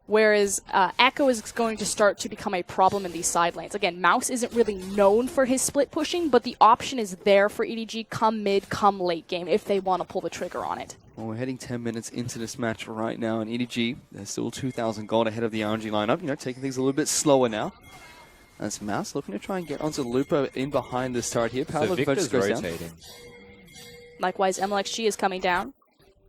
Whereas Echo is going to start to become a problem in these side lanes. Again, Mouse isn't really known for his split pushing, but the option is there for EDG come mid, come late game if they want to pull the trigger on it. Well, we're heading 10 minutes into this match right now, and EDG, they're still 2,000 gold ahead of the RNG lineup. You know, taking things a little bit slower now. As Mouse looking to try and get onto Lupa in behind this turret here. So Victor's rotating. Likewise, MLXG is coming down.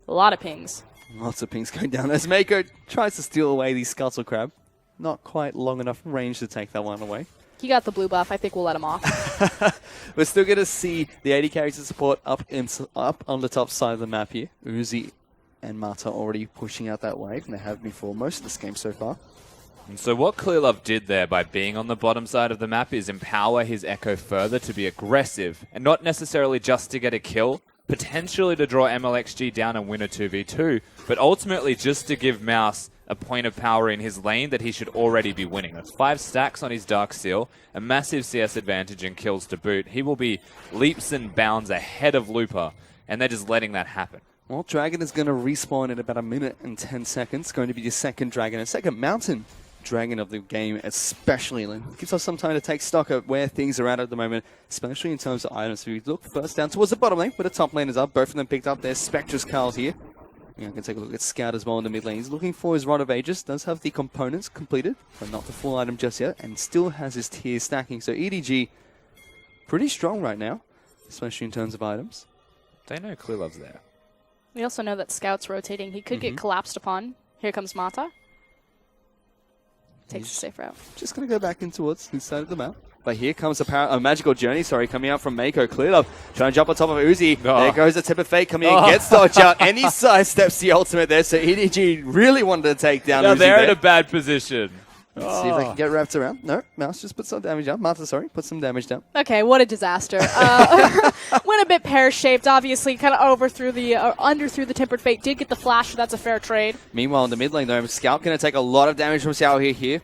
A lot of pings. Lots of pings going down as Mako tries to steal away the Scuttle Crab. Not quite long enough range to take that one away. He got the blue buff. I think we'll let him off. We're still going to see the AD character support up on the top side of the map here. Uzi and Mata already pushing out that wave, and they have been for most of this game so far. And so what Clearlove did there by being on the bottom side of the map is empower his Echo further to be aggressive, and not necessarily just to get a kill, potentially to draw MLXG down and win a 2v2, but ultimately just to give Mouse a point of power in his lane that he should already be winning. That's 5 stacks on his Dark Seal, a massive CS advantage and kills to boot. He will be leaps and bounds ahead of Lupa, and they're just letting that happen. Well, Dragon is going to respawn in about 1 minute and 10 seconds. Going to be the second Dragon and second Mountain Dragon of the game, especially. It gives us some time to take stock of where things are at the moment, especially in terms of items. So we look first down towards the bottom lane, where the top lane is up. Both of them picked up their Spectre's Carls here. Yeah, I can take a look at Scout as well in the mid lane. He's looking for his Rod of Aegis. Does have the components completed, but not the full item just yet, and still has his tier stacking. So EDG, pretty strong right now, especially in terms of items. They know Clearlove's there. We also know that Scout's rotating. He could get collapsed upon. Here comes Mata. Takes the safe route. Just going to go back in towards his side of the map. But here comes a magical journey, coming out from Mako. Clearlove trying to jump on top of Uzi. Oh. There goes the Tip of Fate coming in, gets dodged out, and he sidesteps the ultimate there. So EDG really wanted to take down Uzi. They're there. in a bad position. Let's see if they can get wrapped around. No, Mouse just put some damage down. Mata, sorry, put some damage down. Okay, what a disaster. Went a bit pear-shaped, obviously, kind of under through the Tempered Fate. Did get the flash, so that's a fair trade. Meanwhile, in the mid lane, though, Scout going to take a lot of damage from Xiao here.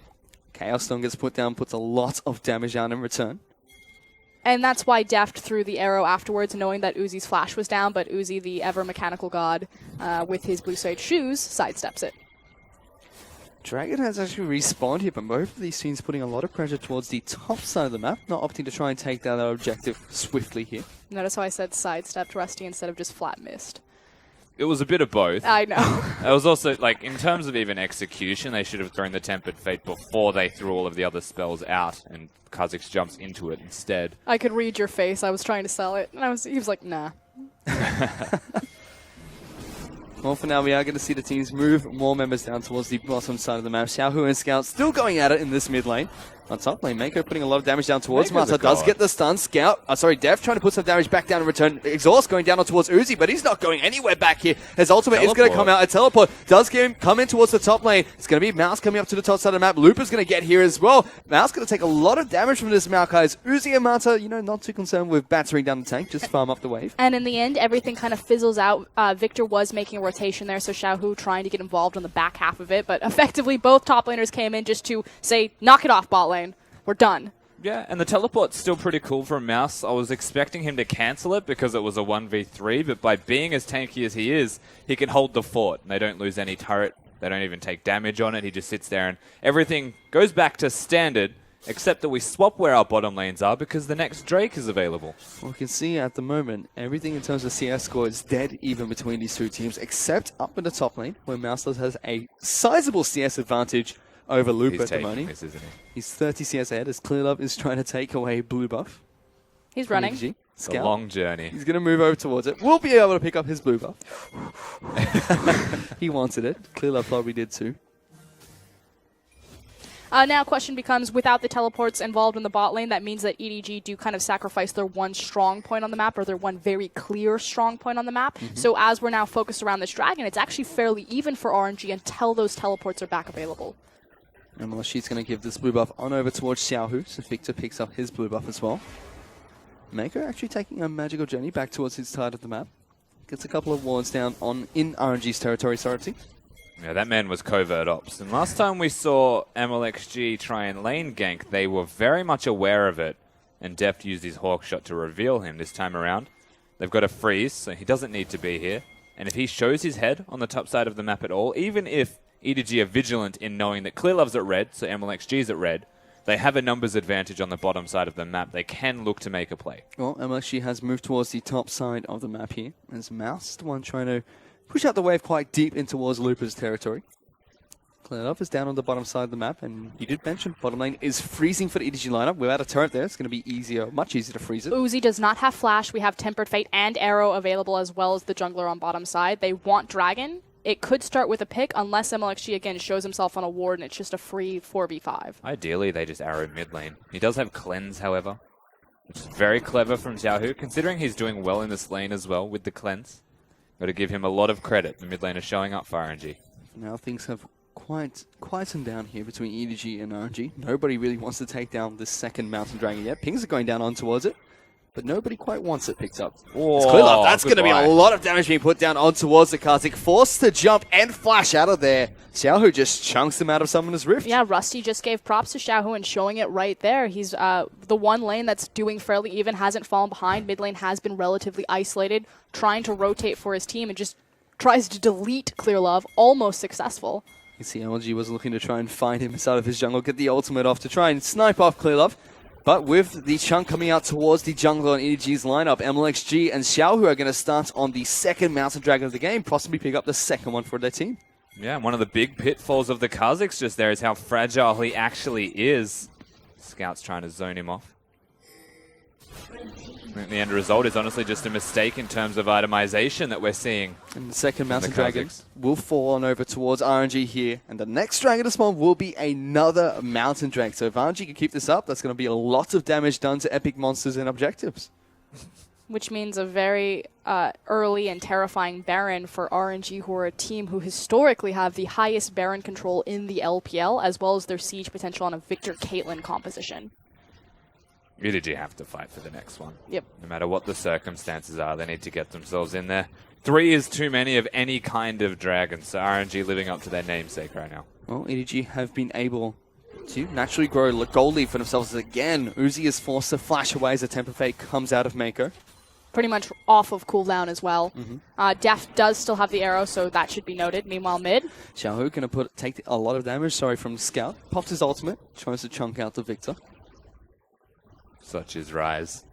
Chaos Storm gets put down, puts a lot of damage down in return. And that's why Deft threw the arrow afterwards, knowing that Uzi's flash was down, but Uzi, the ever-mechanical god, with his blue suede shoes, sidesteps it. Dragon has actually respawned here, but both of these teams putting a lot of pressure towards the top side of the map, not opting to try and take down their objective swiftly here. Notice how I said sidestepped Rusty instead of just flat missed. It was a bit of both. I know. It was also, like, in terms of even execution, they should have thrown the Tempered Fate before they threw all of the other spells out, and Kha'Zix jumps into it instead. I could read your face. I was trying to sell it, and he was like, nah. Well, for now, we are going to see the teams move more members down towards the bottom side of the map. Xiaohu and Scout still going at it in this mid lane. On top lane, Mako putting a lot of damage down towards Mata. Does get the stun. Scout, Dev trying to put some damage back down in return. Exhaust going down towards Uzi, but he's not going anywhere back here. His ultimate is going to come out. A teleport does come in towards the top lane. It's going to be Mouse coming up to the top side of the map. Lupa's going to get here as well. Mouse going to take a lot of damage from this Maokai. Uzi and Mata, not too concerned with battering down the tank. Just farm up the wave. And in the end, everything kind of fizzles out. Victor was making a rotation there, so Xiaohu trying to get involved on the back half of it, but effectively both top laners came in just to say, knock it off, bot lane. We're done. Yeah, and the teleport's still pretty cool from Mouse. I was expecting him to cancel it because it was a 1v3, but by being as tanky as he is, he can hold the fort. And they don't lose any turret. They don't even take damage on it. He just sits there and everything goes back to standard, except that we swap where our bottom lanes are because the next Drake is available. Well, we can see at the moment, everything in terms of CS score is dead even between these two teams, except up in the top lane, where Mouse has a sizable CS advantage over Lupa at the moment. This, isn't he? He's 30 CS ahead as Clearlove is trying to take away blue buff. He's running. EDG. It's a long journey. He's going to move over towards it. We'll be able to pick up his blue buff. He wanted it. Clearlove probably did too. Now question becomes, without the teleports involved in the bot lane, that means that EDG do kind of sacrifice their one strong point on the map, or their one very clear strong point on the map. So as we're now focused around this dragon, it's actually fairly even for RNG until those teleports are back available. And she's going to give this blue buff on over towards Xiaohu, so Victor picks up his blue buff as well. Mako actually taking a magical journey back towards his side of the map. Gets a couple of wards down in RNG's territory, sorry. Yeah, that man was covert ops. And last time we saw MLXG try and lane gank, they were very much aware of it. And Deft used his Hawk Shot to reveal him this time around. They've got a freeze, so he doesn't need to be here. And if he shows his head on the top side of the map at all, even if EDG are vigilant in knowing that Clearlove's at red, so MLXG's at red. They have a numbers advantage on the bottom side of the map. They can look to make a play. Well, MLXG has moved towards the top side of the map here. As Mouse, the one trying to push out the wave quite deep in towards Looper's territory. Clearlove is down on the bottom side of the map, and you did mention bottom lane is freezing for the EDG lineup. Without a turret there, it's going to be easier, much easier to freeze it. Uzi does not have flash. We have Tempered Fate and Arrow available, as well as the jungler on bottom side. They want Dragon. It could start with a pick unless MLXG again shows himself on a ward and it's just a free 4v5. Ideally, they just arrow mid lane. He does have cleanse, however, which is very clever from Xiaohu, considering he's doing well in this lane as well with the cleanse. Got to give him a lot of credit. The mid lane is showing up for RNG. Now things have quietened down here between EDG and RNG. Nobody really wants to take down this second Mountain Dragon yet. Pings are going down on towards it, but nobody quite wants it picked up. Oh, It's Clearlove. That's going to be a lot of damage being put down on towards the Kartik. Forced to jump and flash out of there. Xiaohu just chunks him out of Summoner's Rift. Yeah, Rusty just gave props to Xiaohu and showing it right there. He's the one lane that's doing fairly even, hasn't fallen behind. Mid lane has been relatively isolated, trying to rotate for his team and just tries to delete Clearlove. Almost successful. You see LG was looking to try and find him inside of his jungle, get the ultimate off to try and snipe off Clearlove. But with the chunk coming out towards the jungle on EDG's lineup, MLXG and Xiaohu are going to start on the second Mountain Dragon of the game, possibly pick up the second one for their team. Yeah, one of the big pitfalls of the Kazakhs just there is how fragile he actually is. Scout's trying to zone him off. I think the end result is honestly just a mistake in terms of itemization that we're seeing. And the second Mountain Dragon will fall on over towards RNG here. And the next Dragon to spawn will be another Mountain Dragon. So if RNG can keep this up, that's going to be a lot of damage done to epic monsters and objectives. Which means a very early and terrifying Baron for RNG, who are a team who historically have the highest Baron control in the LPL, as well as their siege potential on a Victor Caitlyn composition. EDG have to fight for the next one. Yep. No matter what the circumstances are, they need to get themselves in there. 3 is too many of any kind of dragon, so RNG living up to their namesake right now. Well, EDG have been able to naturally grow gold lead for themselves again. Uzi is forced to flash away as a Temper Fate comes out of Mako. Pretty much off of cooldown as well. Def does still have the arrow, so that should be noted. Meanwhile, mid. Xiaohu going to take a lot of damage, from Scout. Pops his ultimate, tries to chunk out the Victor. Such is Rise.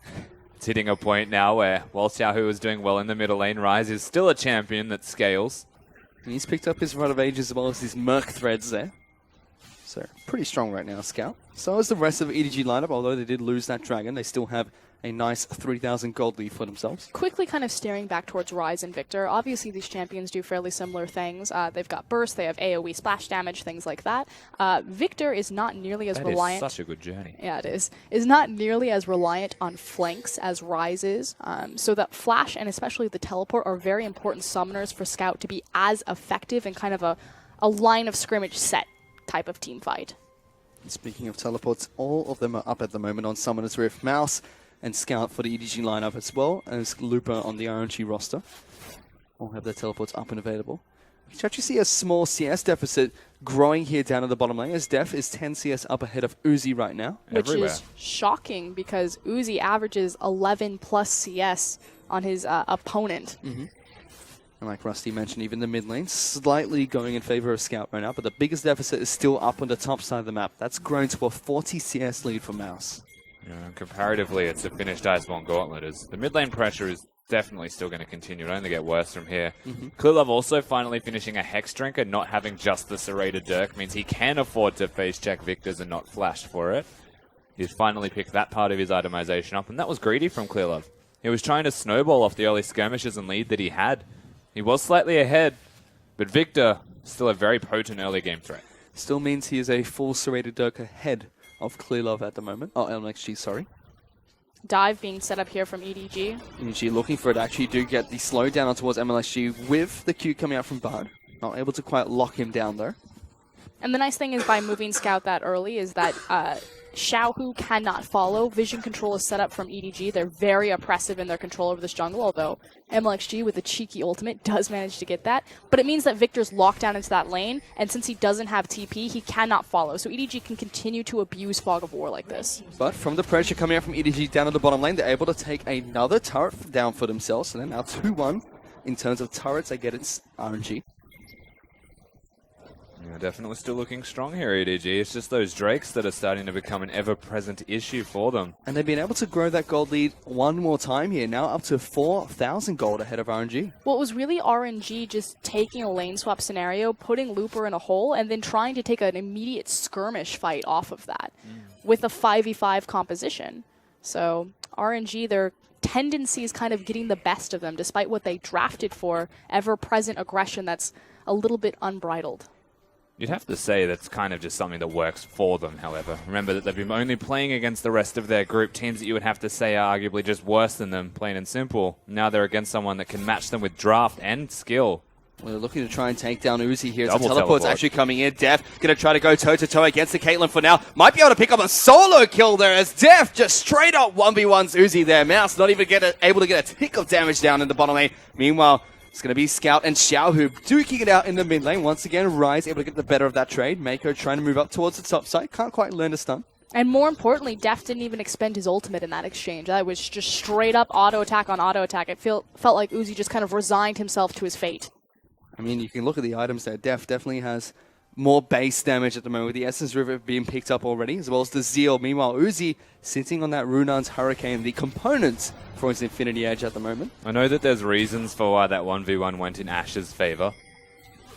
It's hitting a point now where, while Xiaohu is doing well in the middle lane, Rise is still a champion that scales. And he's picked up his Rod of Age as well as his Merc threads there. So, pretty strong right now, Scout. So is the rest of the EDG lineup, although they did lose that Dragon. They still have a nice 3,000 gold lead for themselves. Quickly kind of steering back towards Rise and Victor. Obviously, these champions do fairly similar things. They've got burst, they have AoE splash damage, things like that. Victor is not nearly as reliant. That is such a good journey. Yeah, it is. Is not nearly as reliant on flanks as Rise is. So that flash and especially the teleport are very important summoners for Scout to be as effective in kind of a line of scrimmage set type of team fight. Speaking of teleports, all of them are up at the moment on Summoner's Rift. Mouse and Scout for the EDG lineup, as well as Looper on the RNG roster. All have their teleports up and available. You can actually see a small CS deficit growing here down at the bottom lane, as Def is 10 CS up ahead of Uzi right now. Which is shocking, because Uzi averages 11 plus CS on his opponent. And like Rusty mentioned, even the mid lane slightly going in favor of Scout right now, but the biggest deficit is still up on the top side of the map. That's grown to a 40 CS lead for Mouse. Yeah, comparatively, it's a finished Iceborne Gauntlet. As the mid lane pressure is definitely still going to continue. It'll only get worse from here. Clearlove also finally finishing a Hex Drinker, not having just the Serrated Dirk, means he can afford to face check Victors and not flash for it. He's finally picked that part of his itemization up, and that was greedy from Clearlove. He was trying to snowball off the early skirmishes and lead that he had. He was slightly ahead, but Victor still a very potent early game threat. Still means he is a full Serrated Dirk ahead of Clearlove at the moment. Oh, LMXG, sorry. Dive being set up here from EDG. EDG looking for it. Actually do get the slowdown on towards MLXG with the Q coming out from Bard. Not able to quite lock him down though. And the nice thing is by moving Scout that early is that Xiaohu cannot follow. Vision control is set up from EDG. They're very oppressive in their control over this jungle, although MLXG with a cheeky ultimate does manage to get that. But it means that Victor's locked down into that lane, and since he doesn't have TP, he cannot follow. So EDG can continue to abuse Fog of War like this. But from the pressure coming out from EDG down at the bottom lane, they're able to take another turret down for themselves. So they're now 2-1 in terms of turrets. They get its RNG. They're definitely still looking strong here, EDG. It's just those Drakes that are starting to become an ever-present issue for them. And they've been able to grow that gold lead one more time here, now up to 4,000 gold ahead of RNG. Well, it was really RNG just taking a lane swap scenario, putting Looper in a hole, and then trying to take an immediate skirmish fight off of that with a 5v5 composition. So RNG, their tendency is kind of getting the best of them, despite what they drafted for, ever-present aggression that's a little bit unbridled. You'd have to say that's kind of just something that works for them, however. Remember that they've been only playing against the rest of their group, teams that you would have to say are arguably just worse than them, plain and simple. Now they're against someone that can match them with draft and skill. Well, they're looking to try and take down Uzi here. Double The teleport's teleport. actually coming in. Def going to try to go toe-to-toe against the Caitlyn for now. Might be able to pick up a solo kill there as Def just straight up 1v1s Uzi there. Mouse not even able to get a tick of damage down in the bottom lane. Meanwhile, it's going to be Scout and Xiao who duking it out in the mid lane. Once again, Rise able to get the better of that trade. Mako trying to move up towards the top side. Can't quite land a stun. And more importantly, Def didn't even expend his ultimate in that exchange. That was just straight up auto attack on auto attack. It felt like Uzi just kind of resigned himself to his fate. I mean, you can look at the items there. Def definitely has more base damage at the moment, with the Essence River being picked up already, as well as the Zeal. Meanwhile, Uzi sitting on that Runan's Hurricane, the components for his Infinity Edge at the moment. I know that there's reasons for why that 1v1 went in Ash's favor,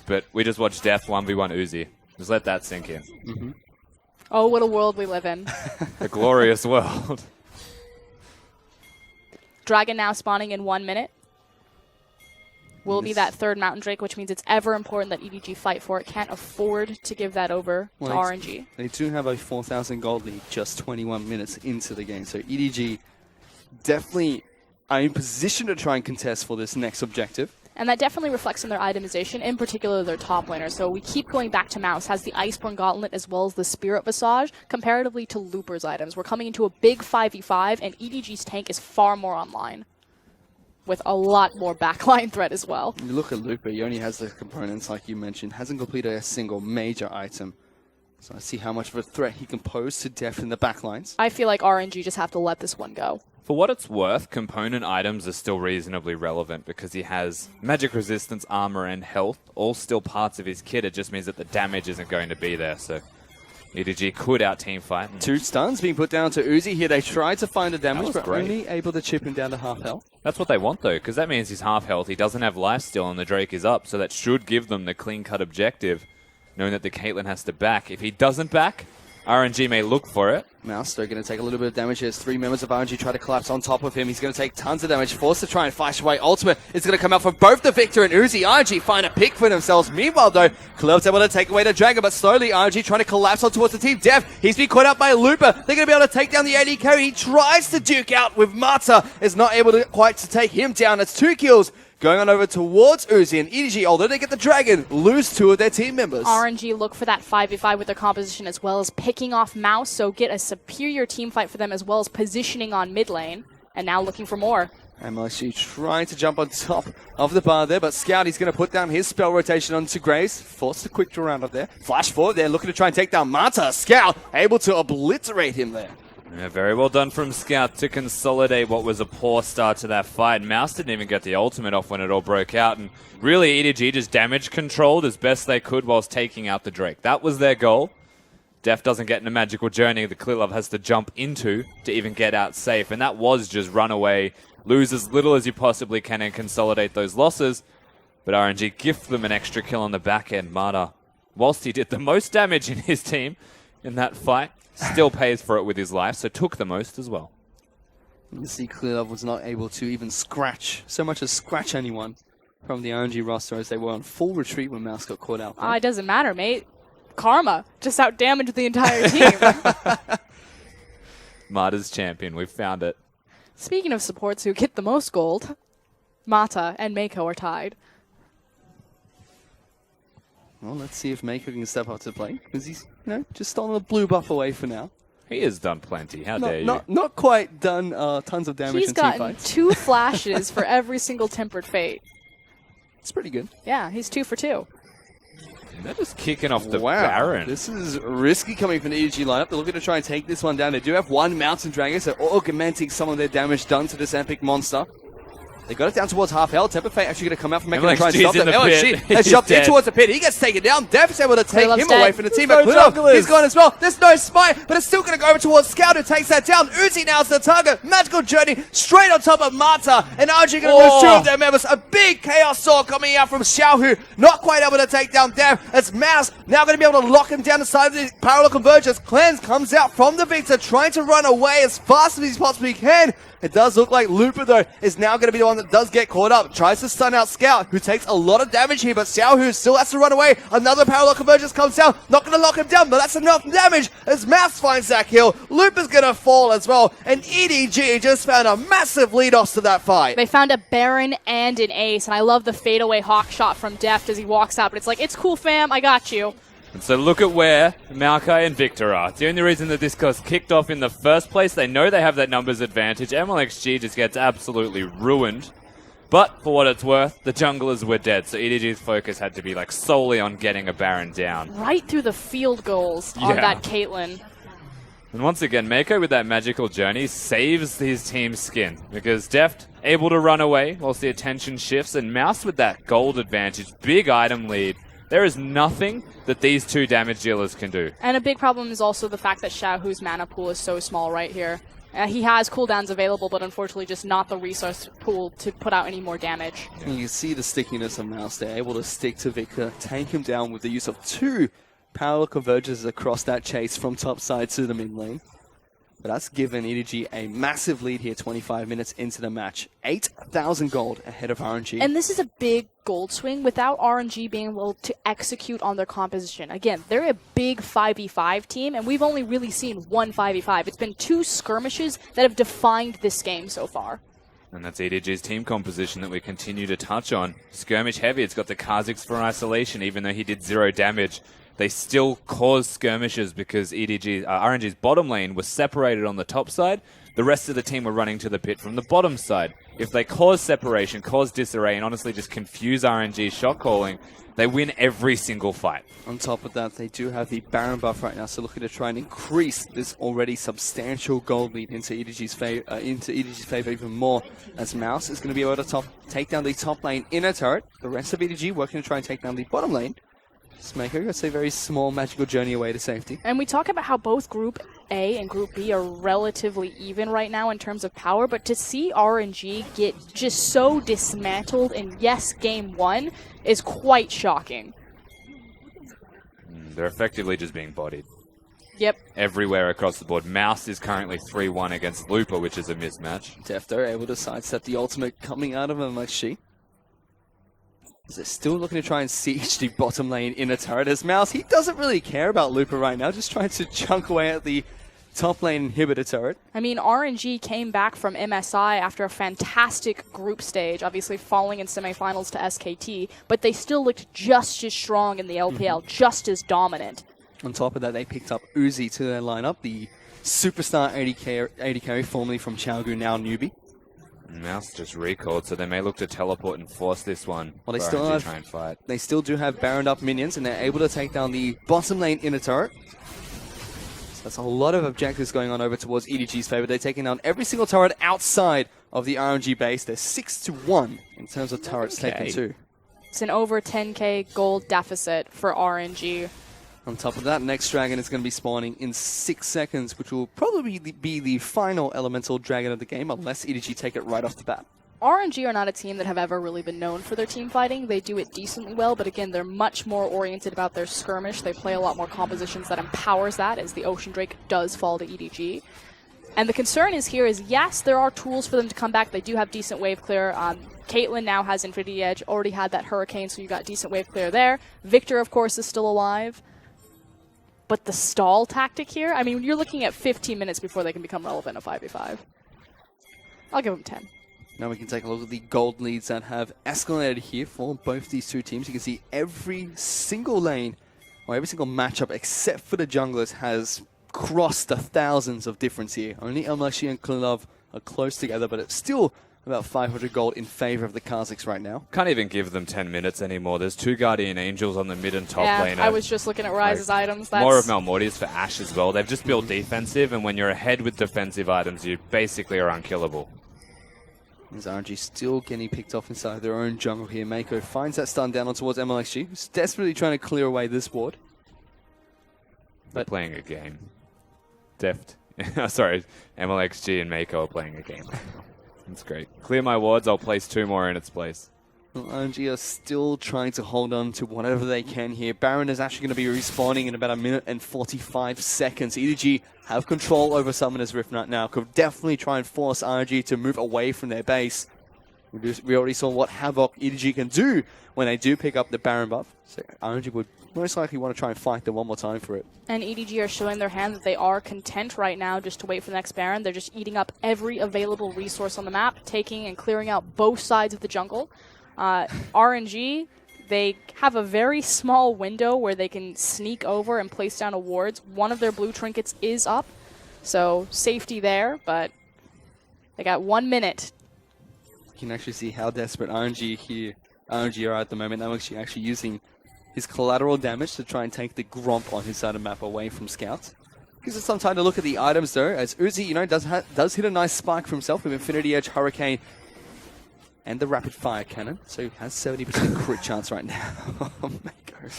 but we just watched Def 1v1 Uzi. Just let that sink in. Oh, what a world we live in. A glorious world. Dragon now spawning in 1 minute. Will be that third Mountain Drake, which means it's ever important that EDG fight for it. Can't afford to give that over to RNG. They do have a 4,000 gold lead just 21 minutes into the game. So EDG definitely are in position to try and contest for this next objective. And that definitely reflects in their itemization, in particular their top laner. So we keep going back to Mouse, has the Iceborne Gauntlet as well as the Spirit Visage, comparatively to Looper's items. We're coming into a big 5v5, and EDG's tank is far more online, with a lot more backline threat as well. You look at Looper, he only has the components like you mentioned, hasn't completed a single major item. So I see how much of a threat he can pose to Def in the backlines. I feel like RNG just have to let this one go. For what it's worth, component items are still reasonably relevant because he has magic resistance, armor, and health, all still parts of his kit. It just means that the damage isn't going to be there, so EDG could out-team fight. 2 stuns being put down to Uzi here. They tried to find the damage, but great. only able to chip him down to half health. That's what they want, though, because that means he's half health. He doesn't have life still, and the Drake is up, so that should give them the clean-cut objective, knowing that the Caitlyn has to back. If he doesn't back, RNG may look for it. Mouse, they're going to take a little bit of damage here as 3 members of RNG try to collapse on top of him. He's going to take tons of damage, forced to try and flash away. Ultimate is going to come out from both the Victor and Uzi. RNG find a pick for themselves. Meanwhile, though, Club's able to take away the Dragon, but slowly RNG trying to collapse on towards the team. Def, he's been caught out by Looper. They're going to be able to take down the AD carry. He tries to duke out with Mata. Is not able to quite to take him down. It's 2 kills. Going on over towards Uzi and EDG, although they get the Dragon, lose 2 of their team members. RNG look for that 5v5 with their composition as well as picking off Mouse, so get a superior team fight for them as well as positioning on mid lane, and now looking for more. MLSG trying to jump on top of the bar there, but Scout, he's going to put down his spell rotation onto Graves. Forced a quick draw round up there. Flash forward there, looking to try and take down Mata. Scout able to obliterate him there. Yeah, very well done from Scout to consolidate what was a poor start to that fight. Mouse didn't even get the ultimate off when it all broke out, and really EDG just damage controlled as best they could whilst taking out the Drake. That was their goal. Def doesn't get in a magical journey that Clearlove has to jump into to even get out safe, and that was just run away, lose as little as you possibly can and consolidate those losses. But RNG gift them an extra kill on the back end. Mata, whilst he did the most damage in his team in that fight, still pays for it with his life, so took the most as well. You see Clearlove was not able to even scratch, so much as scratch anyone from the RNG roster as they were on full retreat when Mouse got caught out. It doesn't matter, mate. Karma just out-damaged the entire team. Mata's champion, we've found it. Speaking of supports who get the most gold, Mata and Mako are tied. Well, let's see if Mako can step up to play, because he's, just stolen a blue buff away for now. He has done plenty, how dare you. Not quite done tons of damage He's in team gotten fights. 2 flashes for every single Tempered Fate. It's pretty good. Yeah, he's 2 for 2. They're just kicking off the Baron. This is risky coming from the EDG lineup. They're looking to try and take this one down. They do have 1 Mountain Dragon, so augmenting some of their damage done to this epic monster. They got it down towards half health. Temper Fate actually going to come out from making a try and LXG's stop in them. the LXG pit. has He's jumped in dead. towards the pit. He gets taken down. Def's able to take Clearlove's him dead. away from the team. There's But no Clearlove, junglers. he's gone as well. There's no smite, but it's still going to go over towards Scout, who takes that down. Uzi now is the target. Magical Journey straight on top of Mata. And RNG going to lose 2 of their members. A big Chaos Sword coming out from Xiaohu. Not quite able to take down Def. It's Mouse now going to be able to lock him down inside of the parallel convergence. Cleanse comes out from the Victor, trying to run away as fast as he possibly can. It does look like Looper, though, is now going to be the one that does get caught up. Tries to stun out Scout, who takes a lot of damage here, but Xiaohu still has to run away. Another parallel convergence comes down. Not going to lock him down, but that's enough damage as Mouse finds that kill. Looper's going to fall as well, and EDG just found a massive lead-off to that fight. They found a Baron and an Ace, and I love the fadeaway hawk shot from Deft as he walks out, but it's like, it's cool, fam, I got you. And so look at where Maokai and Victor are. The only reason that this got kicked off in the first place, they know they have that numbers advantage. MLXG just gets absolutely ruined. But for what it's worth, the junglers were dead, so EDG's focus had to be like solely on getting a Baron down. Right through the field goals on Yeah. that Caitlyn. And once again, Mako with that magical journey saves his team's skin, because Deft able to run away whilst the attention shifts, and Mouse with that gold advantage, big item lead. There is nothing that these two damage dealers can do. And a big problem is also the fact that Xiaohu's mana pool is so small right here. He has cooldowns available, but unfortunately just not the resource pool to put out any more damage. And you can see the stickiness of Mouse. They're able to stick to Victor, take him down with the use of 2 parallel converges across that chase from top side to the mid lane. But that's given EDG a massive lead here 25 minutes into the match. 8,000 gold ahead of RNG. And this is a big gold swing without RNG being able to execute on their composition. Again, they're a big 5v5 team, and we've only really seen one 5v5. It's been 2 skirmishes that have defined this game so far. And that's EDG's team composition that we continue to touch on. Skirmish heavy, it's got the Kha'Zix for isolation, even though he did 0 damage. They still caused skirmishes because RNG's bottom lane was separated on the top side. The rest of the team were running to the pit from the bottom side. If they cause separation, cause disarray, and honestly just confuse RNG's shot calling, they win every single fight. On top of that, they do have the Baron buff right now, so looking to try and increase this already substantial gold lead into EDG's favor even more, as Mouse is going to be able to take down the top lane inner turret. The rest of EDG working to try and take down the bottom lane. Smako gets a very small magical journey away to safety. And we talk about how both Group A and Group B are relatively even right now in terms of power, but to see RNG get just so dismantled in, yes, Game 1 is quite shocking. They're effectively just being bodied. Yep. Everywhere across the board. Mouse is currently 3-1 against Looper, which is a mismatch. Defter able to sidestep the ultimate coming out of him like she. They're still looking to try and siege the bottom lane inner turret as Mouse. He doesn't really care about Looper right now, just trying to chunk away at the top lane inhibitor turret. I mean, RNG came back from MSI after a fantastic group stage, obviously falling in semifinals to SKT, but they still looked just as strong in the LPL, just as dominant. On top of that, they picked up Uzi to their lineup, the superstar AD carry formerly from Xiaogu, now newbie. Mouse just recalled, so they may look to teleport and force this one. Well, they for still RNG to have, try and fight. they still do have Baron up minions, and they're able to take down the bottom lane inner turret. So that's a lot of objectives going on over towards EDG's favor. They're taking down every single turret outside of the RNG base. They're 6-1 in terms of turrets taken too. It's an over 10k gold deficit for RNG. On top of that, next dragon is going to be spawning in 6 seconds, which will probably be the final elemental dragon of the game, unless EDG take it right off the bat. RNG are not a team that have ever really been known for their team fighting. They do it decently well, but again, they're much more oriented about their skirmish. They play a lot more compositions that empowers that, as the Ocean Drake does fall to EDG. And the concern is here is, yes, there are tools for them to come back. They do have decent wave clear. Caitlyn now has Infinity Edge, already had that Hurricane, so you got decent wave clear there. Victor, of course, is still alive. But the stall tactic here, I mean, you're looking at 15 minutes before they can become relevant in 5v5. I'll give them 10. Now we can take a look at the gold leads that have escalated here for both these two teams. You can see every single lane, or every single matchup, except for the junglers, has crossed the thousands of difference here. Only Elmashi and Klinov are close together, but it's still about 500 gold in favor of the Kha'Zix right now. Can't even give them 10 minutes anymore. There's 2 Guardian Angels on the mid and top yeah, lane. I was just looking at Ryze's items. That's More of Malmortius for Ashe as well. They've just built defensive, and when you're ahead with defensive items, you basically are unkillable. As RNG still getting picked off inside their own jungle here. Mako finds that stun down on towards MLXG, who's desperately trying to clear away this ward. They're playing a game. Deft. Sorry, MLXG and Mako are playing a game. That's great. Clear my wards, I'll place 2 more in its place. Well, RNG are still trying to hold on to whatever they can here. Baron is actually going to be respawning in about 1 minute and 45 seconds. EDG have control over Summoner's Rift right now. Could definitely try and force RNG to move away from their base. We already saw what havoc EDG can do when they do pick up the Baron buff. So RNG would most likely want to try and fight them one more time for it. And EDG are showing their hand that they are content right now just to wait for the next Baron. They're just eating up every available resource on the map, taking and clearing out both sides of the jungle. RNG, they have a very small window where they can sneak over and place down wards. One of their blue trinkets is up, so safety there, but they got 1 minute. You can actually see how desperate RNG are at the moment. They're actually using his collateral damage to try and take the Gromp on his side of the map away from Scout. Gives us some time to look at the items though, as Uzi, does hit a nice spike for himself with Infinity Edge, Hurricane, and the Rapid Fire Cannon. So he has 70% crit chance right now. Oh my God.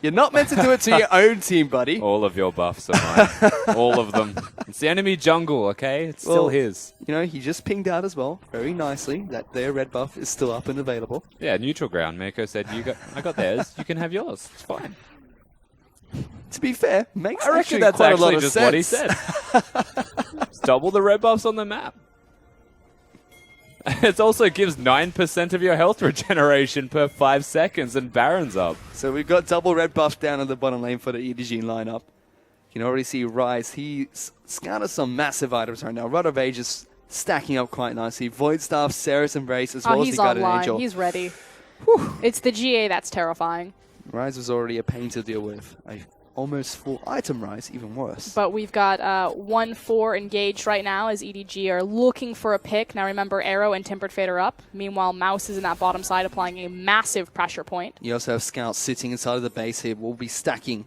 You're not meant to do it to your own team, buddy. All of your buffs are mine. All of them. It's the enemy jungle, okay? It's still his. You know, he just pinged out as well, very nicely, that their red buff is still up and available. Yeah, neutral ground. Mako said, I got theirs. You can have yours. It's fine. To be fair, makes I reckon actually that's quite actually a lot of just sense. what he said. It's double the red buffs on the map. It also gives 9% of your health regeneration per 5 seconds, and Baron's up. So we've got double red buff down in the bottom lane for the EDG lineup. You can already see Rise. He's scouted some massive items right now. Rod of Age is stacking up quite nicely. Void Staff, Sarah's Embrace, as well as the Guardian Angel. He's ready. It's the GA that's terrifying. Rise was already a pain to deal with. Almost full item Rise, even worse. But we've got 1-4 engaged right now as EDG are looking for a pick. Now remember, Arrow and Tempered Fate are up. Meanwhile, Mouse is in that bottom side applying a massive pressure point. You also have Scouts sitting inside of the base here. We'll be stacking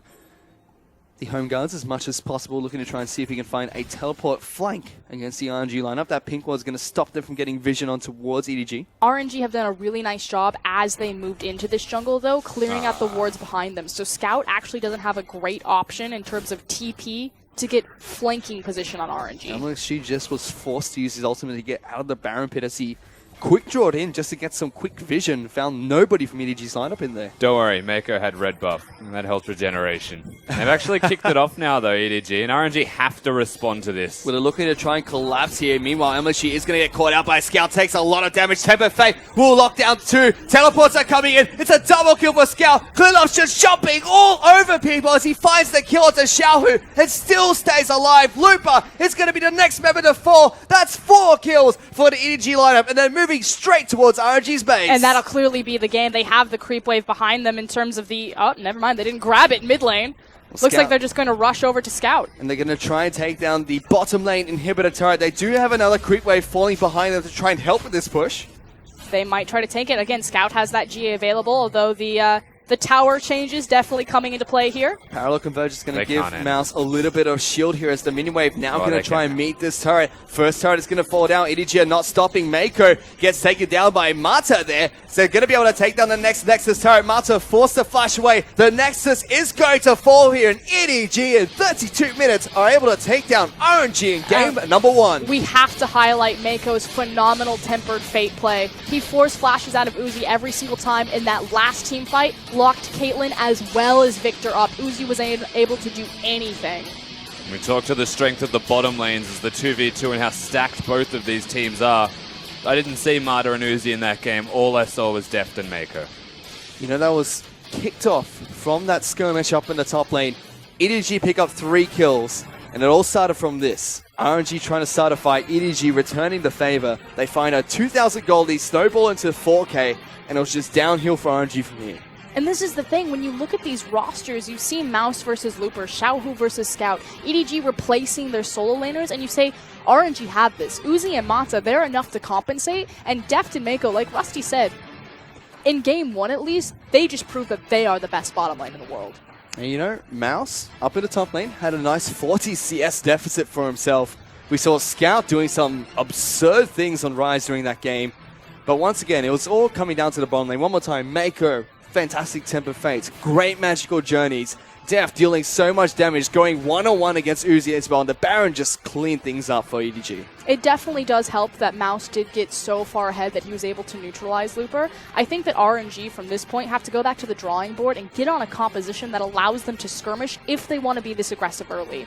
the home guards as much as possible, looking to try and see if we can find a teleport flank against the RNG lineup. That pink ward's going to stop them from getting vision on towards EDG. RNG have done a really nice job as they moved into this jungle, though, clearing out the wards behind them. So Scout actually doesn't have a great option in terms of TP to get flanking position on RNG. MLXG just was forced to use his ultimate to get out of the Baron pit as he quick drawed in just to get some quick vision. Found nobody from EDG's lineup in there. Don't worry, Mako had red buff, and that health regeneration. They've actually kicked it off now, though, EDG, and RNG have to respond to this. Well, they're looking to try and collapse here. Meanwhile, MLXG is going to get caught out by Scout. Takes a lot of damage. Tempered Fate will lock down 2. Teleports are coming in. It's a double kill for Scout. Clearlove's just jumping all over people as he finds the kill to Xiaohu and still stays alive. Looper is going to be the next member to fall. That's 4 kills for the EDG lineup, and they're moving straight towards RNG's base. And that'll clearly be the game. They have the creep wave behind them in terms of the... Oh, never mind. They didn't grab it mid lane. Looks like they're just going to rush over to Scout. And they're going to try and take down the bottom lane inhibitor turret. They do have another creep wave falling behind them to try and help with this push. They might try to tank it. Again, Scout has that GA available, although the tower changes definitely coming into play here. Parallel Converge is going to give Mouse a little bit of shield here as the mini wave now going to try and meet this turret. First turret is going to fall down. EDG are not stopping. Mako gets taken down by Mata there. So they're going to be able to take down the next Nexus turret. Mata forced to flash away. The Nexus is going to fall here, and EDG in 32 minutes are able to take down RNG in game number 1. We have to highlight Mako's phenomenal Tempered Fate play. He forced flashes out of Uzi every single time in that last team fight. Locked Caitlyn as well as Victor up. Uzi was able to do anything. We talked to the strength of the bottom lanes as the 2v2 and how stacked both of these teams are. I didn't see Marta and Uzi in that game. All I saw was Deft and Mako. You know, that was kicked off from that skirmish up in the top lane. EDG pick up 3 kills, and it all started from this. RNG trying to start a fight, EDG returning the favor. They find a 2,000 goldie, snowball into 4K, and it was just downhill for RNG from here. And this is the thing, when you look at these rosters, you've seen Mouse versus Looper, Xiaohu versus Scout, EDG replacing their solo laners, and you say, RNG have this. Uzi and Mata, they're enough to compensate, and Deft and Mako, like Rusty said, in game 1 at least, they just proved that they are the best bottom lane in the world. And you know, Mouse, up in the top lane, had a nice 40 CS deficit for himself. We saw Scout doing some absurd things on Rise during that game. But once again, it was all coming down to the bottom lane. One more time, Mako, fantastic Temper Fates, great magical journeys. Def dealing so much damage, going one-on-one against Uzi as well, and the Baron just cleaned things up for EDG. It definitely does help that Mouse did get so far ahead that he was able to neutralize Looper. I think that RNG from this point have to go back to the drawing board and get on a composition that allows them to skirmish if they want to be this aggressive early.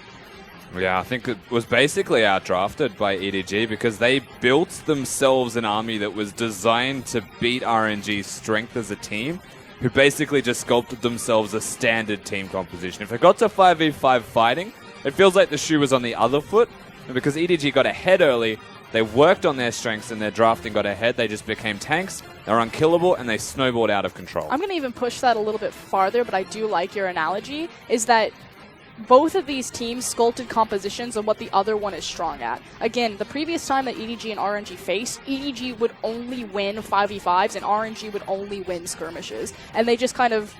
Yeah, I think it was basically outdrafted by EDG because they built themselves an army that was designed to beat RNG's strength as a team, who basically just sculpted themselves a standard team composition. If it got to 5v5 fighting, it feels like the shoe was on the other foot. And because EDG got ahead early, they worked on their strengths and their drafting got ahead. They just became tanks, they're unkillable, and they snowballed out of control. I'm going to even push that a little bit farther, but I do like your analogy, is that both of these teams sculpted compositions on what the other one is strong at. Again, the previous time that EDG and RNG faced, EDG would only win 5v5s and RNG would only win skirmishes. And they just kind of,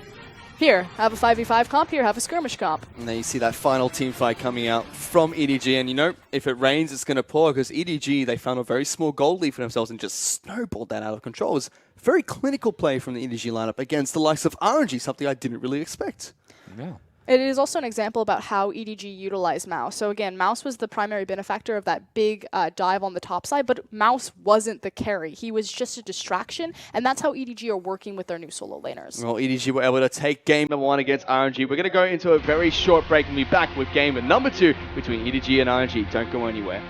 here, have a 5v5 comp, here, have a skirmish comp. And then you see that final team fight coming out from EDG. And you know, if it rains, it's going to pour because EDG, they found a very small gold lead for themselves and just snowballed that out of control. It was very clinical play from the EDG lineup against the likes of RNG, something I didn't really expect. Yeah. It is also an example about how EDG utilized Mouse. So again, Mouse was the primary benefactor of that big dive on the top side, but Mouse wasn't the carry. He was just a distraction, and that's how EDG are working with their new solo laners. Well, EDG were able to take game number 1 against RNG. We're going to go into a very short break and be back with game number 2 between EDG and RNG. Don't go anywhere.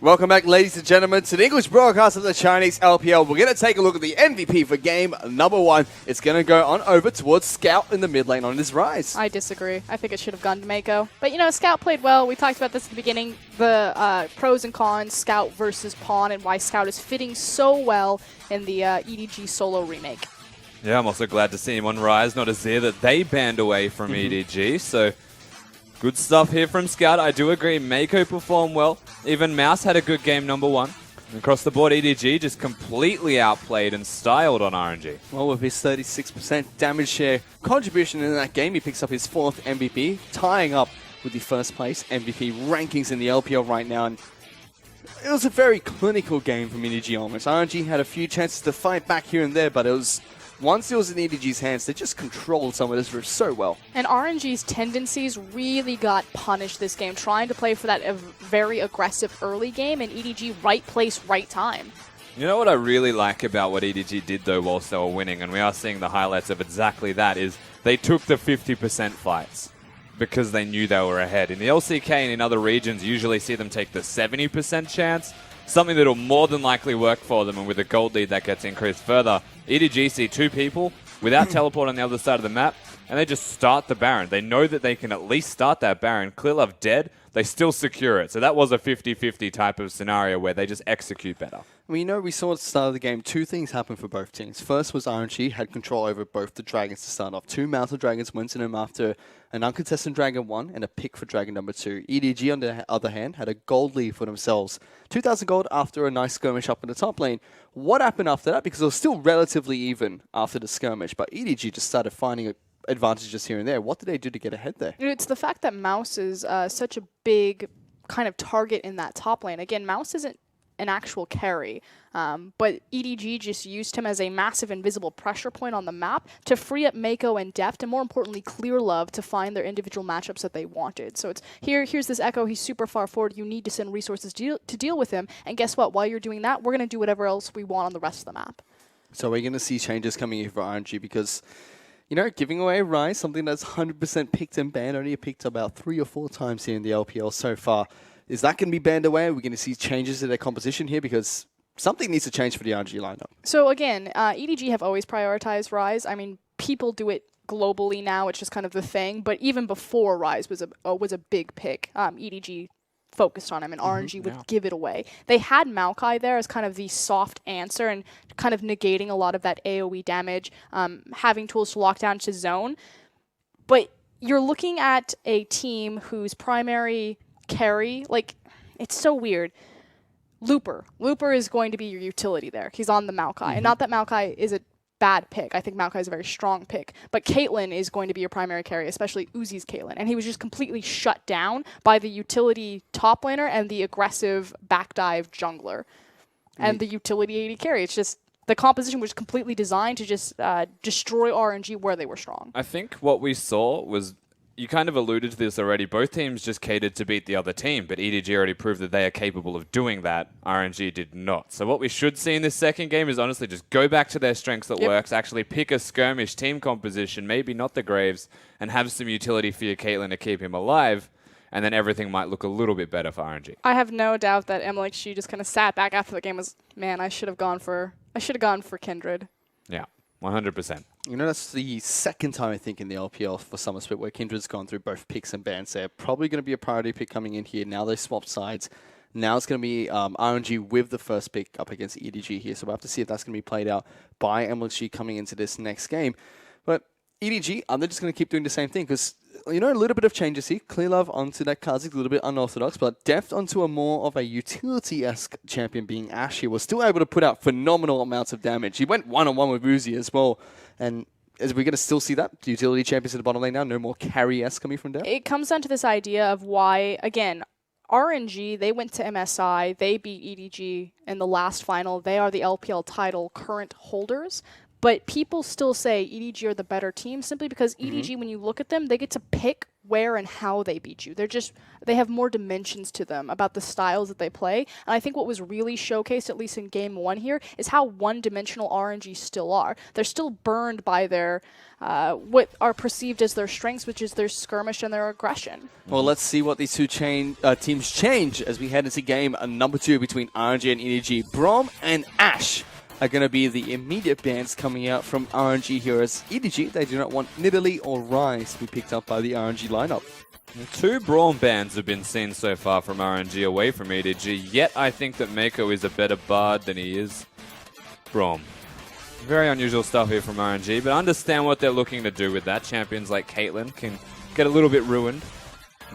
Welcome back, ladies and gentlemen, to the English broadcast of the Chinese LPL. We're going to take a look at the MVP for game number 1. It's going to go on over towards Scout in the mid lane on his rise. I disagree. I think it should have gone to Mako. But, you know, Scout played well. We talked about this at the beginning, the pros and cons, Scout versus Pawn, and why Scout is fitting so well in the EDG solo remake. Yeah, I'm also glad to see him on Rise, not Azir that they banned away from EDG. So good stuff here from Scout. I do agree, Mako performed well. Even Mouse had a good game number 1. Across the board, EDG just completely outplayed and styled on RNG. Well, with his 36% damage share contribution in that game, he picks up his 4th MVP, tying up with the first place MVP rankings in the LPL right now. And it was a very clinical game from EDG almost. RNG had a few chances to fight back here and there, but it was once it was in EDG's hands, they just controlled some of this rift so well. And RNG's tendencies really got punished this game, trying to play for that very aggressive early game, and EDG right place, right time. You know what I really like about what EDG did, though, whilst they were winning, and we are seeing the highlights of exactly that, is they took the 50% fights because they knew they were ahead. In the LCK and in other regions, you usually see them take the 70% chance, something that will more than likely work for them, and with a gold lead that gets increased further. EDG see 2 people without teleport on the other side of the map, and they just start the Baron. They know that they can at least start that Baron. Clearlove dead, they still secure it. So that was a 50-50 type of scenario where they just execute better. Well, you know, we saw at the start of the game 2 things happen for both teams. First was RNG had control over both the dragons to start off. 2 Mountain Dragons went to them after an uncontested Dragon 1 and a pick for Dragon number 2. EDG, on the other hand, had a gold lead for themselves. 2,000 gold after a nice skirmish up in the top lane. What happened after that? Because it was still relatively even after the skirmish, but EDG just started finding advantages here and there. What did they do to get ahead there? It's the fact that Mouse is such a big kind of target in that top lane. Again, Mouse isn't an actual carry, but EDG just used him as a massive invisible pressure point on the map to free up Mako and Deft, and more importantly, Clearlove to find their individual matchups that they wanted. So it's here's this Echo, he's super far forward, you need to send resources to deal with him, and guess what, while you're doing that, we're going to do whatever else we want on the rest of the map. So we're going to see changes coming in for RNG because, you know, giving away Rise, something that's 100% picked and banned, only picked about 3 or 4 times here in the LPL so far. Is that going to be banned away? We're going to see changes to their composition here because something needs to change for the RNG lineup. So again, EDG have always prioritized Rise. I mean, people do it globally now. It's just kind of the thing. But even before Rise was a big pick, EDG focused on him, and RNG would give it away. They had Maokai there as kind of the soft answer and kind of negating a lot of that AoE damage, having tools to lock down to zone. But you're looking at a team whose primary carry, like, it's so weird. Looper is going to be your utility there. He's on the Maokai. And not that Maokai is a bad pick. I think Maokai is a very strong pick. But Caitlyn is going to be your primary carry, especially Uzi's Caitlyn. And he was just completely shut down by the utility top laner and the aggressive backdive jungler. And the utility AD carry. It's just the composition was completely designed to just destroy RNG where they were strong. I think what we saw was, you kind of alluded to this already, both teams just catered to beat the other team, but EDG already proved that they are capable of doing that. RNG did not. So what we should see in this second game is honestly just go back to their strengths that works, actually pick a skirmish team composition, maybe not the Graves, and have some utility for your Caitlyn to keep him alive, and then everything might look a little bit better for RNG. I have no doubt that MLXG just kind of sat back after the game was, man, I should have gone for Kindred. Yeah, 100%. You know, that's the second time, I think, in the LPL for Summer Split where Kindred's gone through both picks and bans. They're probably going to be a priority pick coming in here. Now they swapped sides. Now it's going to be RNG with the first pick up against EDG here. So we'll have to see if that's going to be played out by MLXG coming into this next game. But EDG, they're just going to keep doing the same thing because, you know, a little bit of changes here. Clearlove onto that Kazik, a little bit unorthodox, but Deft onto a more of a utility-esque champion being Ash here was still able to put out phenomenal amounts of damage. He went one-on-one with Uzi as well. And is we going to still see that? The utility champions at the bottom lane now, no more carry-esque coming from Deft? It comes down to this idea of why, again, RNG, they went to MSI, they beat EDG in the last final. They are the LPL title current holders. But people still say EDG are the better team simply because EDG, when you look at them, they get to pick where and how they beat you. They have more dimensions to them about the styles that they play. And I think what was really showcased, at least in game 1 here, is how one-dimensional RNG still are. They're still burned by their what are perceived as their strengths, which is their skirmish and their aggression. Well, let's see what these two teams change as we head into game number 2 between RNG and EDG. Brom and Ash are going to be the immediate bans coming out from RNG here, as EDG, they do not want Nidalee or Rise to be picked up by the RNG lineup. 2 Braum bans have been seen so far from RNG away from EDG, yet I think that Mako is a better Bard than he is Braum. Very unusual stuff here from RNG, but I understand what they're looking to do with that. Champions like Caitlyn can get a little bit ruined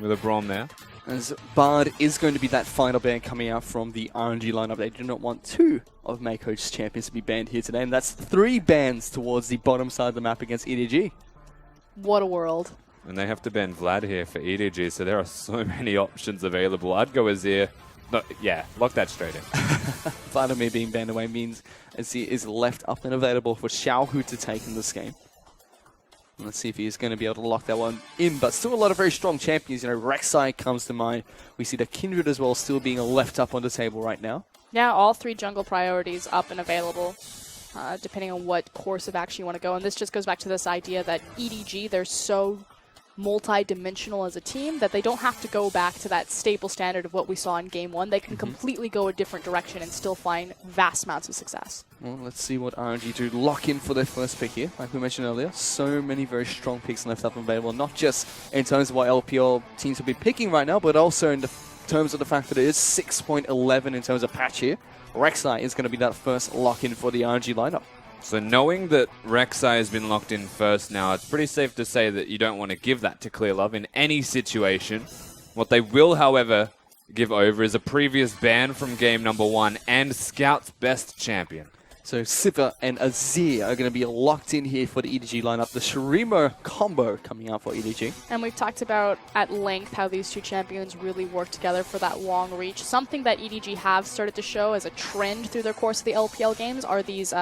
with a Braum there. As Bard is going to be that final ban coming out from the RNG lineup. They do not want 2 of Mako's champions to be banned here today, and that's 3 bans towards the bottom side of the map against EDG. What a world. And they have to ban Vlad here for EDG, so there are so many options available. I'd go Azir. But yeah, lock that straight in. Vladimir being banned away means Azir is left up and available for Xiaohu to take in this game. Let's see if he is going to be able to lock that one in. But still a lot of very strong champions. You know, Rek'Sai comes to mind. We see the Kindred as well still being left up on the table right now. Yeah, all 3 jungle priorities up and available, depending on what course of action you want to go. And this just goes back to this idea that EDG, they're so multi-dimensional as a team that they don't have to go back to that staple standard of what we saw in game 1. They can completely go a different direction and still find vast amounts of success. Well, let's see what RNG do. Lock in for their first pick here. Like we mentioned earlier, so many very strong picks left up and available, not just in terms of what LPL teams will be picking right now, but also in the terms of the fact that it is 6.11 in terms of patch here. Rek'Sai is going to be that first lock-in for the RNG lineup. So knowing that Rek'Sai has been locked in first now, it's pretty safe to say that you don't want to give that to ClearLove in any situation. What they will, however, give over is a previous ban from game number 1 and Scout's best champion. So Sivir and Azir are going to be locked in here for the EDG lineup. The Shurima combo coming out for EDG. And we've talked about at length how these 2 champions really work together for that long reach. Something that EDG have started to show as a trend through their course of the LPL games are these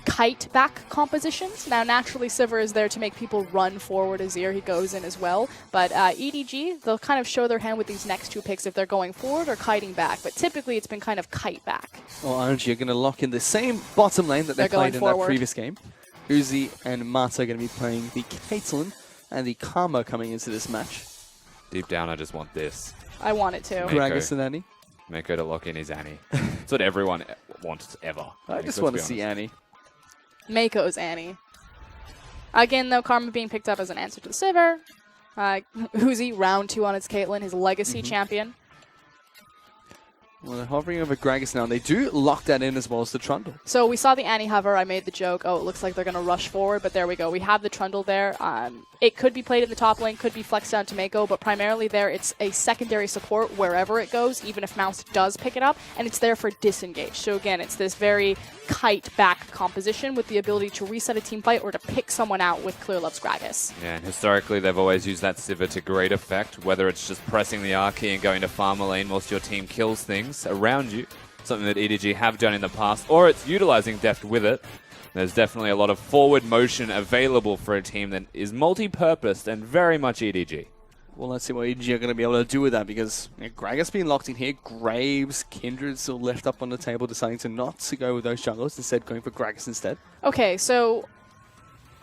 kite back compositions. Now, naturally, Sivir is there to make people run forward. Azir, he goes in as well. But EDG, they'll kind of show their hand with these next 2 picks if they're going forward or kiting back. But typically, it's been kind of kite back. Well, RNG are going to lock in the same bottom lane that they played in that previous game. Uzi and Mata are going to be playing the Caitlyn and the Karma coming into this match. Deep down, I just want this. I want it to. Gragas and Annie. Mako to lock in his Annie. That's what everyone wants ever. I just want to see Annie. Mako's Annie. Again, though, Karma being picked up as an answer to the Sivir. Uzi, round 2 on its Caitlyn, his legacy champion. Well, they're hovering over Gragas now, and they do lock that in as well as the Trundle. So we saw the Annie hover. I made the joke, oh, it looks like they're going to rush forward, but there we go. We have the Trundle there. It could be played in the top lane, could be flexed down to Mako, but primarily there it's a secondary support wherever it goes, even if Mouse does pick it up, and it's there for disengage. So again, it's this very kite back composition with the ability to reset a team fight or to pick someone out with ClearLove's Gragas. Yeah, and historically they've always used that Sivir to great effect, whether it's just pressing the R key and going to farmer lane whilst your team kills things around you, something that EDG have done in the past, or it's utilizing deft with it. There's definitely a lot of forward motion available for a team that is multi-purposed and very much EDG. Well, let's see what EDG are going to be able to do with that, because Gragas being locked in here, Graves, Kindred still left up on the table, deciding to not to go with those jungles, instead going for Gragas instead. Okay, so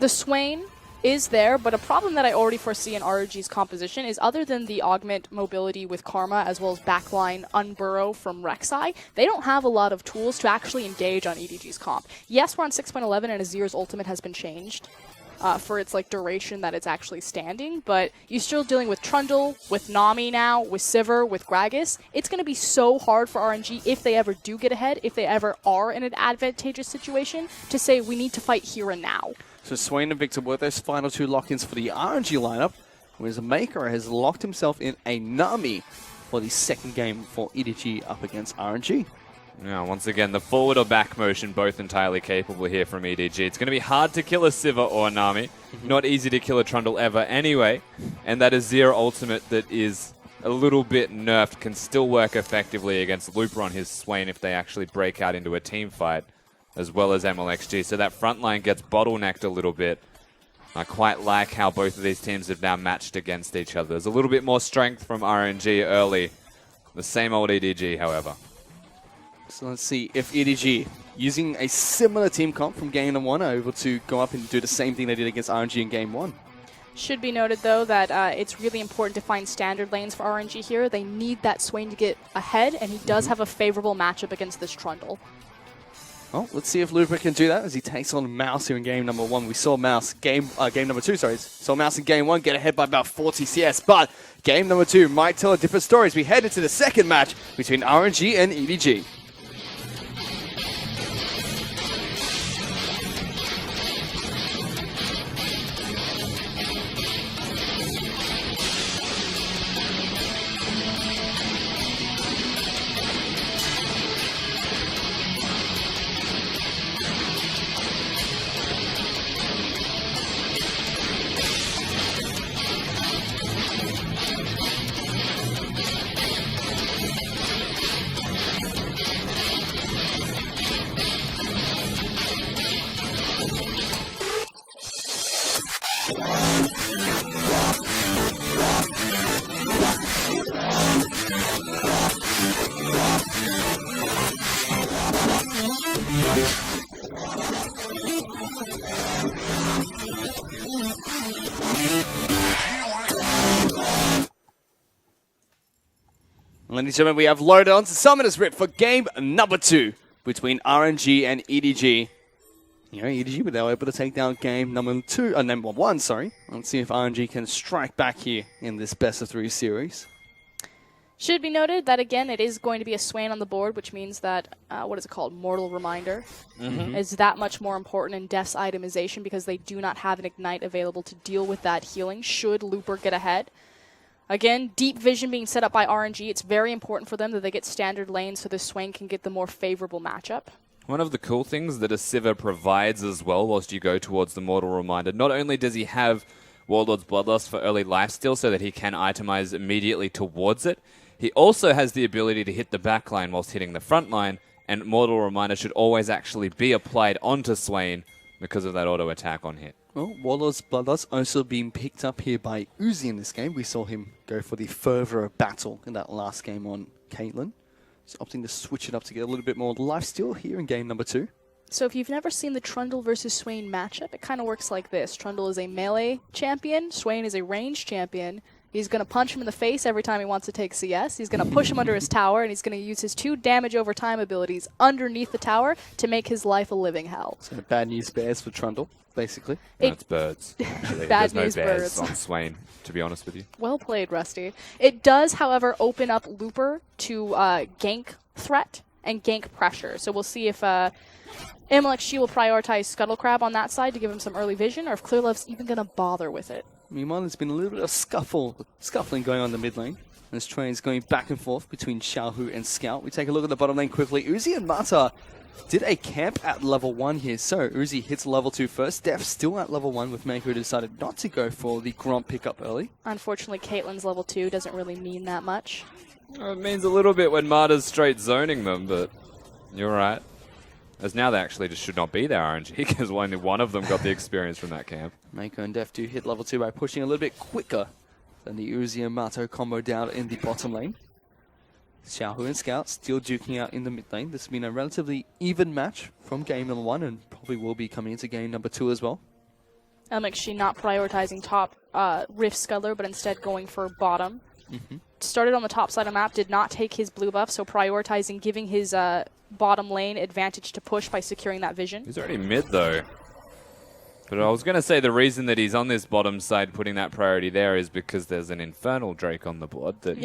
the Swain is there, but a problem that I already foresee in RNG's composition is other than the augment mobility with Karma as well as backline unburrow from Rek'Sai, they don't have a lot of tools to actually engage on EDG's comp. Yes, we're on 6.11 and Azir's ultimate has been changed for its duration that it's actually standing, but you're still dealing with Trundle, with Nami now, with Sivir, with Gragas. It's going to be so hard for RNG if they ever do get ahead, if they ever are in an advantageous situation, to say we need to fight here and now. So Swain and Victor were those final 2 lock-ins for the RNG lineup, whereas Maker has locked himself in a Nami for the second game for EDG up against RNG. Yeah, once again, the forward or back motion, both entirely capable here from EDG. It's going to be hard to kill a Sivir or Nami. Not easy to kill a Trundle ever anyway. And that Azir ultimate that is a little bit nerfed can still work effectively against Looper on his Swain if they actually break out into a team fight, as well as MLXG. So that front line gets bottlenecked a little bit. I quite like how both of these teams have now matched against each other. There's a little bit more strength from RNG early. The same old EDG, however. So let's see if EDG, using a similar team comp from game number 1, are able to go up and do the same thing they did against RNG in game 1. Should be noted, though, that it's really important to find standard lanes for RNG here. They need that Swain to get ahead, and he does have a favorable matchup against this Trundle. Well, let's see if Looper can do that as he takes on Mouse here in game number 1. We saw Mouse game number 2, sorry. Saw Mouse in game 1 get ahead by about 40 CS, but game number 2 might tell a different story as we head into the second match between RNG and EDG. Ladies and gentlemen, we have loaded on to Summoner's Rip for game number 2 between RNG and EDG. You know, EDG were now able to take down game number 1, sorry. Let's see if RNG can strike back here in this best of 3 series. Should be noted that, again, it is going to be a Swain on the board, which means that, what is it called, Mortal Reminder, is that much more important in Death's itemization because they do not have an Ignite available to deal with that healing should Looper get ahead. Again, deep vision being set up by RNG. It's very important for them that they get standard lanes so the Swain can get the more favorable matchup. One of the cool things that a Sivir provides as well whilst you go towards the Mortal Reminder, not only does he have Warlord's Bloodlust for early lifesteal so that he can itemize immediately towards it, he also has the ability to hit the back line whilst hitting the front line, and Mortal Reminder should always actually be applied onto Swain because of that auto attack on hit. Well, Warlord's Bloodlust also being picked up here by Uzi in this game. We saw him go for the further battle in that last game on Caitlyn. He's opting to switch it up to get a little bit more lifesteal here in game number 2. So if you've never seen the Trundle versus Swain matchup, it kind of works like this. Trundle is a melee champion, Swain is a ranged champion. He's going to punch him in the face every time he wants to take CS. He's going to push him under his tower, and he's going to use his 2 damage over time abilities underneath the tower to make his life a living hell. So bad news bears for Trundle, basically. That's birds. Actually. Bad There's no news bears birds. on Swain, to be honest with you. Well played, Rusty. It does, however, open up Looper to gank threat and gank pressure. So we'll see if MLXG will prioritize Scuttle Crab on that side to give him some early vision, or if Clearlove's even going to bother with it. Meanwhile, there's been a little bit of scuffling going on in the mid lane. This train's going back and forth between Xiaohu and Scout. We take a look at the bottom lane quickly. Uzi and Mata did a camp at level 1 here. So Uzi hits level 2 first. Def still at level 1 with Meiko, who decided not to go for the Gromp pickup early. Unfortunately, Caitlyn's level 2 doesn't really mean that much. Well, it means a little bit when Marta's straight zoning them, but you're right. As now they actually just should not be there, RNG, because only one of them got the experience from that camp. Meiko and Def do hit level 2 by pushing a little bit quicker than the Uzi and Mato combo down in the bottom lane. Xiaohu and Scout still duking out in the mid lane. This has been a relatively even match from game number 1 and probably will be coming into game number 2 as well. MXG not prioritizing top Rift Scuttler, but instead going for bottom. Started on the top side of the map, did not take his blue buff, so prioritizing giving his bottom lane advantage to push by securing that vision. He's already mid, though. But I was going to say the reason that he's on this bottom side putting that priority there is because there's an Infernal Drake on the board that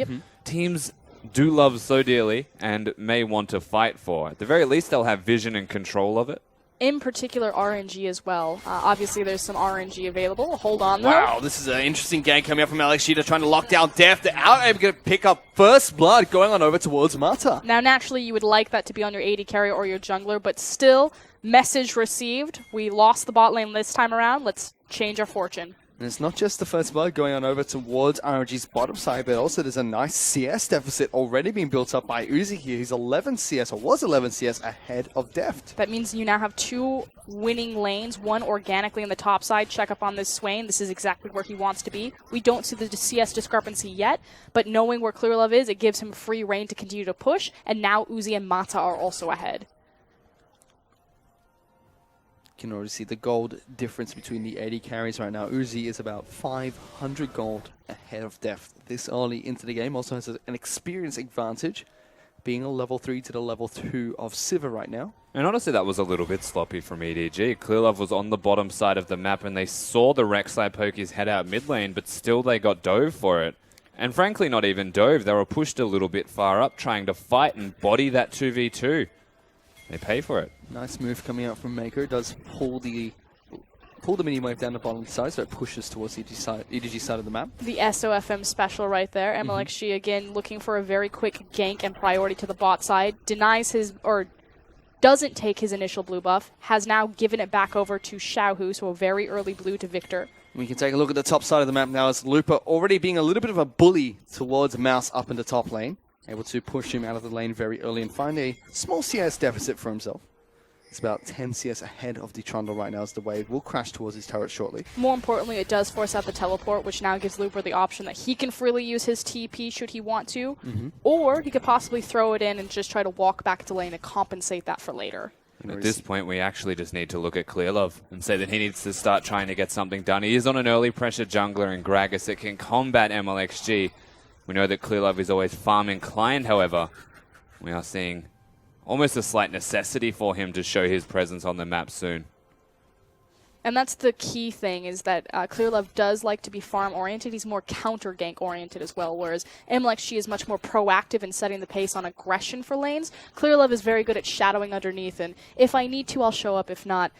teams do love so dearly and may want to fight for. At the very least, they'll have vision and control of it. In particular, RNG as well. Obviously, there's some RNG available. Hold on, though. Wow, this is an interesting game coming up from LXG. They're trying to lock down Def. They're out able to pick up first blood going on over towards Mata. Now, naturally, you would like that to be on your AD carry or your jungler, but still, message received. We lost the bot lane this time around. Let's change our fortune. And it's not just the first blood going on over towards RNG's bottom side, but also there's a nice CS deficit already being built up by Uzi here. He's 11 CS, or was 11 CS, ahead of Deft. That means you now have 2 winning lanes, one organically on the top side. Check up on this Swain. This is exactly where he wants to be. We don't see the CS discrepancy yet, but knowing where Clearlove is, it gives him free reign to continue to push, and now Uzi and Mata are also ahead. You can already see the gold difference between the AD carries right now. Uzi is about 500 gold ahead of Deft this early into the game. Also has an experience advantage, being a level 3 to the level 2 of Sivir right now. And honestly, that was a little bit sloppy from EDG. Clearlove was on the bottom side of the map, and they saw the Rek'Sai poke his head out mid lane, but still they got dove for it. And frankly, not even dove. They were pushed a little bit far up, trying to fight and body that 2v2. They pay for it. Nice move coming out from Mako. Does pull the mini wave down the bottom side, so it pushes towards the EDG side of the map. The SOFM special right there. MLXG again looking for a very quick gank and priority to the bot side. Denies his, or doesn't take his initial blue buff. Has now given it back over to Xiaohu, so a very early blue to Victor. We can take a look at the top side of the map now as Lupa already being a little bit of a bully towards Mouse up in the top lane. Able to push him out of the lane very early and find a small CS deficit for himself. It's about 10 CS ahead of the Trundle right now as the wave will crash towards his turret shortly. More importantly, it does force out the teleport, which now gives Looper the option that he can freely use his TP should he want to, or he could possibly throw it in and just try to walk back to lane and compensate that for later. At this point, we actually just need to look at Clearlove and say that he needs to start trying to get something done. He is on an early pressure jungler in Gragas that can combat MLXG. We know that Clearlove is always farm inclined, however. We are seeing almost a slight necessity for him to show his presence on the map soon. And that's the key thing, is that Clearlove does like to be farm-oriented. He's more counter-gank-oriented as well, whereas MLXG is much more proactive in setting the pace on aggression for lanes. Clearlove is very good at shadowing underneath, and if I need to, I'll show up. If not,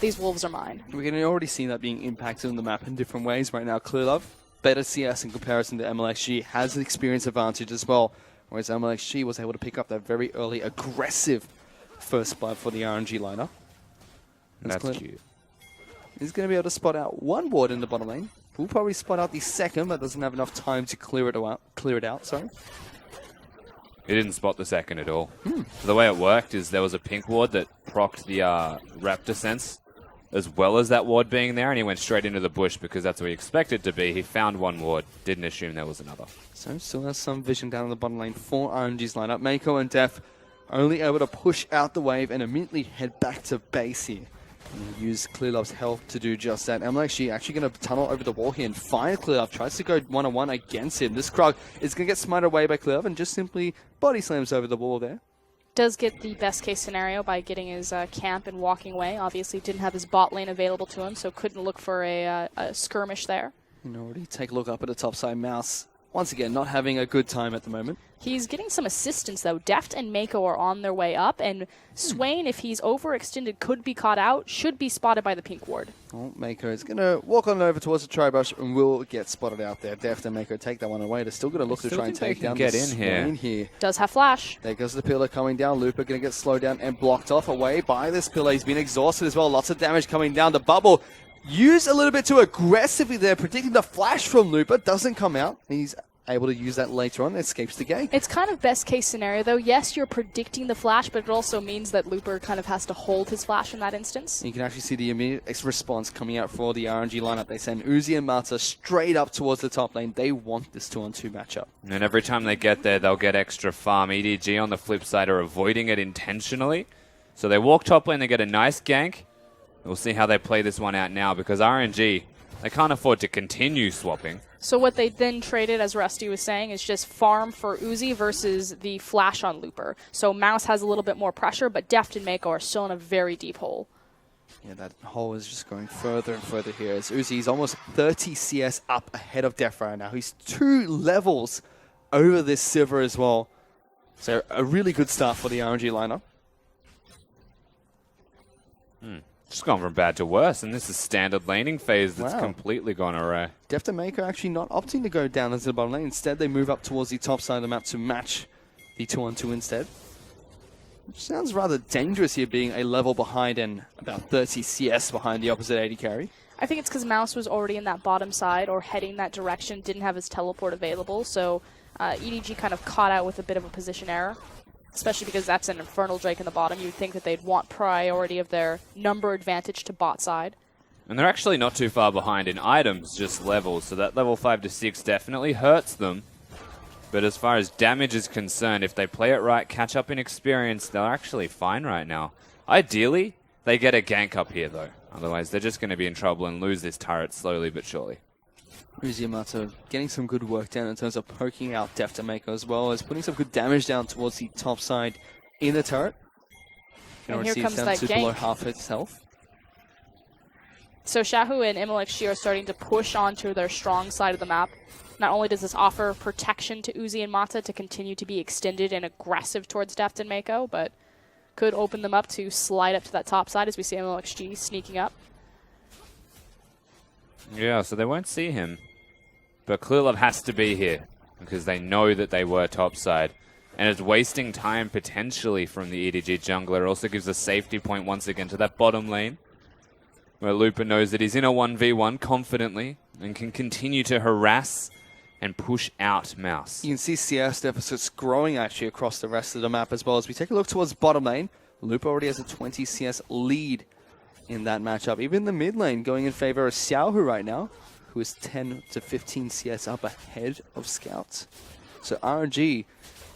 these wolves are mine. We can already see that being impacted on the map in different ways right now. Clearlove, better CS in comparison to MLXG, has an experience advantage as well, whereas MLXG was able to pick up that very early aggressive first blood for the RNG lineup. That's cute. He's going to be able to spot out one ward in the bottom lane. We'll probably spot out the second, but doesn't have enough time to clear it out. Sorry. He didn't spot the second at all. So the way it worked is there was a pink ward that procced the Raptor sense, as well as that ward being there, and he went straight into the bush because that's what he expected to be. He found one ward, didn't assume there was another. So still has some vision down in the bottom lane for RNG's lineup. Mako and Def only able to push out the wave and immediately head back to base here. And use Clearlove's health to do just that. MLXG actually going to tunnel over the wall here and find Clearlove. Tries to go one-on-one against him. This Krug is going to get smited away by Clearlove and just simply body slams over the wall there. Does get the best case scenario by getting his camp and walking away. Obviously didn't have his bot lane available to him, so couldn't look for a skirmish there. And already take a look up at the top side. Mouse, once again, not having a good time at the moment. He's getting some assistance, though. Deft and Mako are on their way up, and Swain, if he's overextended, could be caught out, should be spotted by the pink ward. Well, Mako is going to walk on over towards the tri-brush and will get spotted out there. Deft and Mako take that one away. They're still going to look to try and take down the Swain here. Does have flash. There goes the pillar coming down. Looper going to get slowed down and blocked off away by this pillar. He's been exhausted as well. Lots of damage coming down. The bubble used a little bit too aggressively there, predicting the flash from Looper. Doesn't come out. He's able to use that later on, escapes the gate. It's kind of best case scenario, though. Yes, you're predicting the flash, but it also means that Looper kind of has to hold his flash in that instance. You can actually see the immediate response coming out for the RNG lineup. They send Uzi and Mata straight up towards the top lane. They want this 2-on-2 matchup. And every time they get there, they'll get extra farm. EDG on the flip side are avoiding it intentionally. So they walk top lane, they get a nice gank. We'll see how they play this one out now, because RNG, they can't afford to continue swapping. So what they then traded, as Rusty was saying, is just farm for Uzi versus the flash on Looper. So Mouse has a little bit more pressure, but Deft and Mako are still in a very deep hole. Yeah, that hole is just going further and further here. As Uzi's almost 30 CS up ahead of Deft right now. He's 2 levels over this Sivir as well. So a really good start for the RNG lineup. Just gone from bad to worse, and this is standard laning phase that's completely gone awry. Deft and Mako actually not opting to go down into the bottom lane. Instead, they move up towards the top side of the map to match the 2-on-2 instead. Which sounds rather dangerous here, being a level behind and about 30 CS behind the opposite AD carry. I think it's because Mouse was already in that bottom side or heading that direction, didn't have his teleport available, so EDG kind of caught out with a bit of a position error, especially because that's an Infernal Drake in the bottom. You'd think that they'd want priority of their number advantage to bot side. And they're actually not too far behind in items, just levels, so that level 5 to 6 definitely hurts them. But as far as damage is concerned, if they play it right, catch up in experience, they're actually fine right now. Ideally, they get a gank up here, though. Otherwise, they're just going to be in trouble and lose this turret slowly but surely. Uzi getting some good work down in terms of poking out Deft to Mako, as well as putting some good damage down towards the top side in the turret. And here comes that below gank. half its health. So Xiaohu and MLXG are starting to push onto their strong side of the map. Not only does this offer protection to Uzi and Mata to continue to be extended and aggressive towards Deft and Mako, but could open them up to slide up to that top side as we see MLXG sneaking up. Yeah, so they won't see him. But Clearlove has to be here because they know that they were topside. And it's wasting time potentially from the EDG jungler. It also gives a safety point once again to that bottom lane, where Looper knows that he's in a 1v1 confidently and can continue to harass and push out Mouse. You can see CS deficits growing actually across the rest of the map as well. As we take a look towards bottom lane, Looper already has a 20 CS lead in that matchup. Even the mid lane going in favor of Xiaohu right now, who is 10 to 15 CS up ahead of Scouts. So RNG,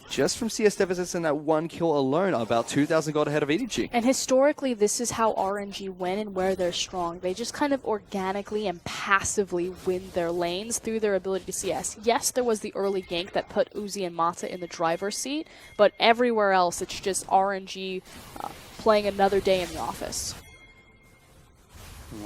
just from CS deficits and that one kill alone, are about 2,000 gold ahead of EDG. And historically, this is how RNG win and where they're strong. They just kind of organically and passively win their lanes through their ability to CS. Yes, there was the early gank that put Uzi and Mata in the driver's seat, but everywhere else, it's just RNG playing another day in the office.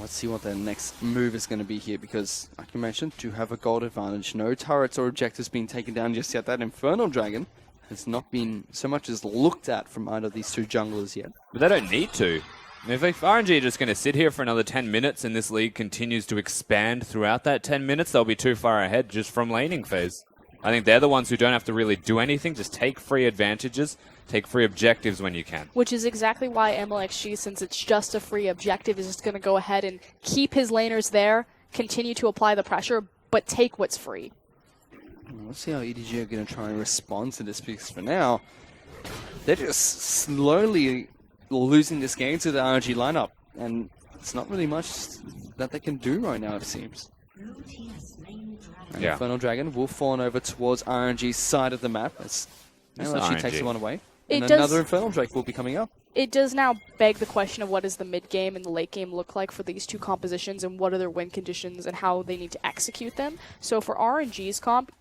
Let's see what their next move is going to be here, because, like you mentioned, do have a gold advantage. No turrets or objectives being taken down just yet. That Infernal Dragon has not been so much as looked at from either of these two junglers yet. But they don't need to. If RNG are just going to sit here for another 10 minutes and this league continues to expand throughout that 10 minutes, they'll be too far ahead just from laning phase. I think they're the ones who don't have to really do anything, just take free advantages, take free objectives when you can. Which is exactly why MLXG, since it's just a free objective, is just going to go ahead and keep his laners there, continue to apply the pressure, but take what's free. Let's see how EDG are going to try and respond to this, because for now, they're just slowly losing this game to the RNG lineup, and it's not really much that they can do right now, it seems. Yeah. Infernal Dragon will fall over towards RNG's side of the map as she takes the one away. And another Infernal Drake will be coming up. It does now beg the question of what does the mid game and the late game look like for these two compositions, and what are their win conditions and how they need to execute them. So for RNG's comp,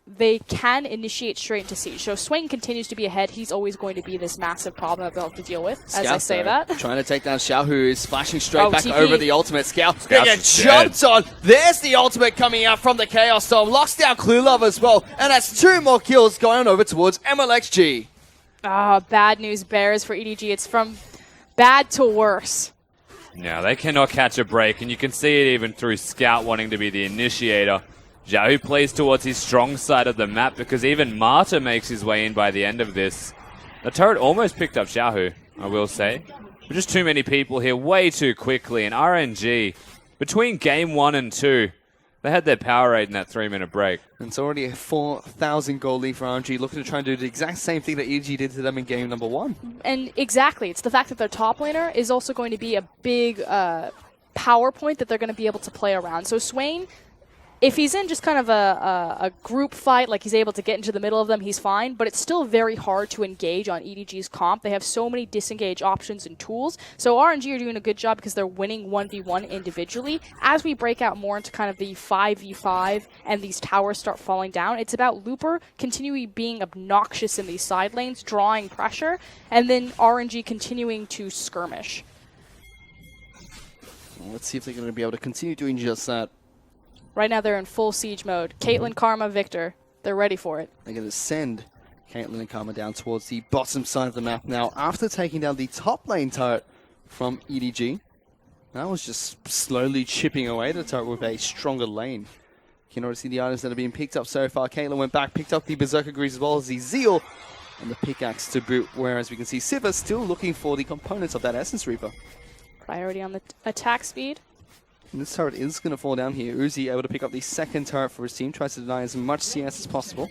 they can initiate straight into siege. So Swain continues to be ahead. He's always going to be this massive problem that they'll have to deal with, as I say that. Trying to take down Xiao, who is flashing straight back TP. over the ultimate. Scout Scout's get jumped on. There's the ultimate coming out from the Chaos Storm. Locks down Cluelove as well. And that's 2 more kills going over towards MLXG. Ah, bad news bears for EDG. It's from bad to worse. Yeah, they cannot catch a break, and you can see it even through Scout wanting to be the initiator. Xiaohu plays towards his strong side of the map because even Marta makes his way in by the end of this. The turret almost picked up Xiaohu, I will say. But just too many people here way too quickly, and RNG, between game 1 and 2, they had their power rate in that 3-minute break. And it's already a 4,000 goal lead for RNG, looking to try and do the exact same thing that EDG did to them in game number 1. And exactly, it's the fact that their top laner is also going to be a big power point that they're going to be able to play around. So Swain, if he's in just kind of a group fight, like he's able to get into the middle of them, he's fine, but it's still very hard to engage on EDG's comp. They have so many disengage options and tools. So RNG are doing a good job because they're winning 1v1 individually. As we break out more into kind of the 5v5 and these towers start falling down, it's about Looper continually being obnoxious in these side lanes, drawing pressure, and then RNG continuing to skirmish. Well, let's see if they're going to be able to continue doing just that. Right now they're in full siege mode. Caitlyn, Karma, Victor, they're ready for it. They're going to send Caitlyn and Karma down towards the bottom side of the map now after taking down the top lane turret from EDG. That was just slowly chipping away the turret with a stronger lane. You can already see the items that have been picked up so far. Caitlyn went back, picked up the Berserker Greaves as well as the Zeal and the pickaxe to boot, whereas we can see Siva still looking for the components of that Essence Reaper. Priority on the attack speed. And this turret is going to fall down here. Uzi able to pick up the second turret for his team. Tries to deny as much CS as possible.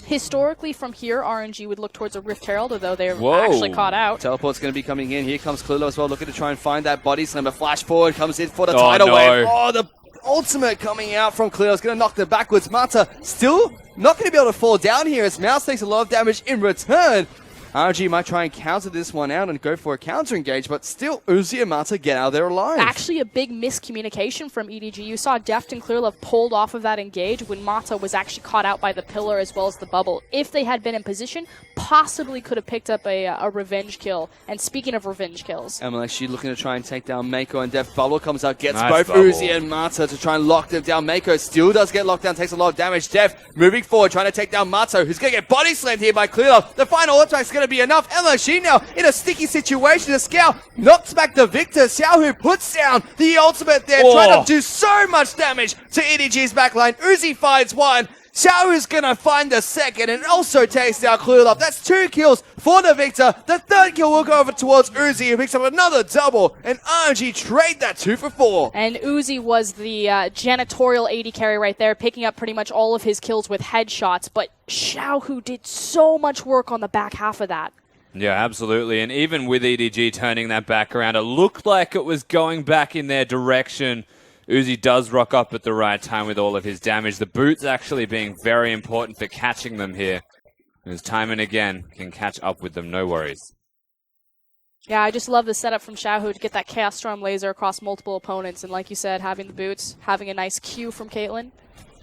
Historically, from here, RNG would look towards a Rift Herald, although they're Whoa. actually caught out. Teleport's going to be coming in. Here comes Clulo as well, looking to try and find that body slammer. Flash forward, comes in for the tidal wave. Oh, the ultimate coming out from Clulo is going to knock them backwards. Mata still not going to be able to fall down here as Mouse takes a lot of damage in return. RNG might try and counter this one out and go for a counter engage, but still Uzi and Mata get out of there alive. Actually, a big miscommunication from EDG. You saw Deft and Clearlove pulled off of that engage when Mata was actually caught out by the pillar as well as the bubble. If they had been in position, possibly could have picked up a revenge kill. And speaking of revenge kills, MLXG looking to try and take down Mako, and Deft bubble comes out, gets Nice both bubble. Uzi and Mata to try and lock them down. Mako still does get locked down, takes a lot of damage. Deft moving forward, trying to take down Mato, who's going to get body slammed here by Clearlove. The final attack is going to be enough. MLXG now in a sticky situation. The Scout knocks back the Victor. Xiao who puts down the ultimate there, trying to do so much damage to EDG's backline. Uzi finds one. Xiao is going to find the second and also takes down Cluelove. That's 2 kills for the Victor. The third kill will go over towards Uzi, who picks up another double. And RNG trade that 2 for 4. and Uzi was the janitorial AD carry right there, picking up pretty much all of his kills with headshots. But Xiao who did so much work on the back half of that. Yeah, absolutely. And even with EDG turning that back around, it looked like it was going back in their direction. Uzi does rock up at the right time with all of his damage. The boots actually being very important for catching them here. As time and again can catch up with them, no worries. Yeah, I just love the setup from Xiaohu to get that Chaos Storm laser across multiple opponents. And like you said, having the boots, having a nice Q from Caitlyn.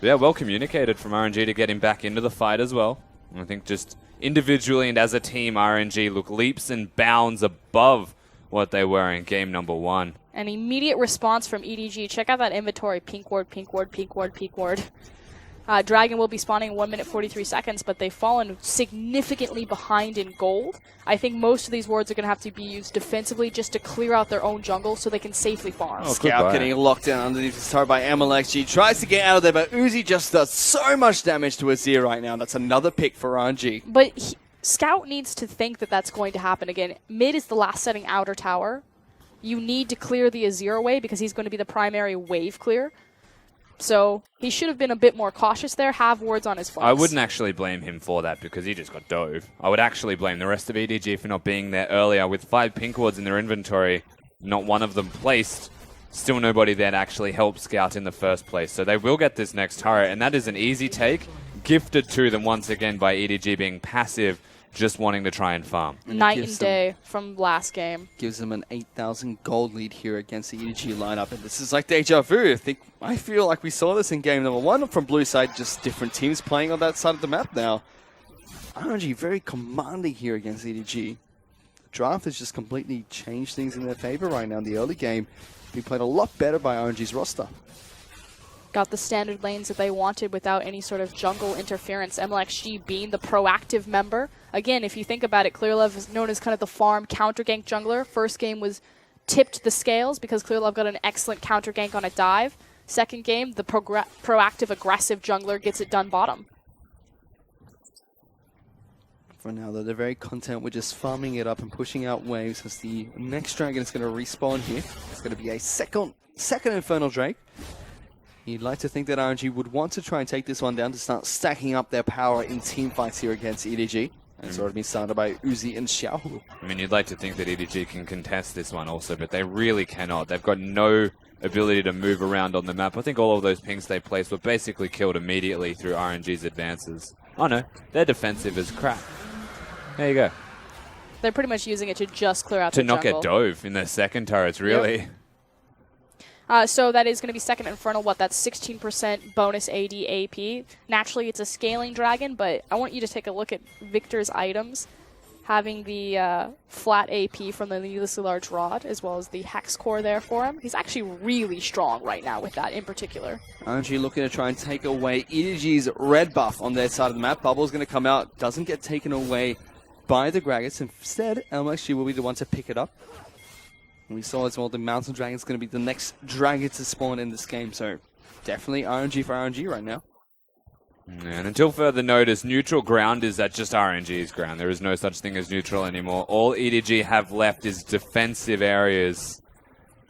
Yeah, well communicated from RNG to get him back into the fight as well. I think just individually and as a team, RNG look leaps and bounds above what they were in game number 1. An immediate response from EDG. Check out that inventory. Pink ward, pink ward, pink ward, pink ward. Dragon will be spawning in 1 minute 43 seconds, but they've fallen significantly behind in gold. I think most of these wards are going to have to be used defensively just to clear out their own jungle so they can safely farm. Oh, Scout goodbye. getting locked down underneath his turret by MLXG. Tries to get out of there, but Uzi just does so much damage to Azir right now. That's another pick for RNG. But Scout needs to think that that's going to happen again. Mid is the last setting outer tower. You need to clear the Azir away because he's going to be the primary wave clear. So he should have been a bit more cautious there, have wards on his flanks. I wouldn't actually blame him for that because he just got dove. I would actually blame the rest of EDG for not being there earlier. With 5 pink wards in their inventory, not one of them placed, still nobody there to actually help Scout in the first place. So they will get this next turret, and that is an easy take, gifted to them once again by EDG being passive, just wanting to try and farm. Night and day from last game. Gives them an 8,000 gold lead here against the EDG lineup. And this is like deja vu. I feel like we saw this in game number 1 from Blue side, just different teams playing on that side of the map now. RNG very commanding here against EDG. Draft has just completely changed things in their favor right now in the early game. We played a lot better by RNG's roster. Got the standard lanes that they wanted without any sort of jungle interference. MLXG being the proactive member. Again, if you think about it, Clearlove is known as kind of the farm counter gank jungler. First game was tipped the scales because Clearlove got an excellent counter gank on a dive. Second game, the proactive aggressive jungler gets it done bottom. For now, though, they're very content with just farming it up and pushing out waves as the next dragon is going to respawn here. It's going to be a second Infernal Drake. You'd like to think that RNG would want to try and take this one down to start stacking up their power in team fights here against EDG. And it's already been started by Uzi and Xiaohu. I mean, you'd like to think that EDG can contest this one also, but they really cannot. They've got no ability to move around on the map. I think all of those pings they placed were basically killed immediately through RNG's advances. Oh no, they're defensive as crap. There you go. They're pretty much using it to just clear out To the not jungle. get dove in their second turrets, really. Yep. So that is going to be second Infernal. That's 16% bonus AD AP. Naturally, it's a scaling dragon, but I want you to take a look at Victor's items. Having the flat AP from the needlessly large rod, as well as the hex core there for him. He's actually really strong right now with that in particular. RNG looking to try and take away EDG's red buff on their side of the map. Bubble's going to come out, doesn't get taken away by the Gragas. Instead, LMXG will be the one to pick it up. And we saw as well the Mountain Dragon is going to be the next dragon to spawn in this game. So definitely RNG for RNG right now. And until further notice, neutral ground is at just RNG's ground. There is no such thing as neutral anymore. All EDG have left is defensive areas.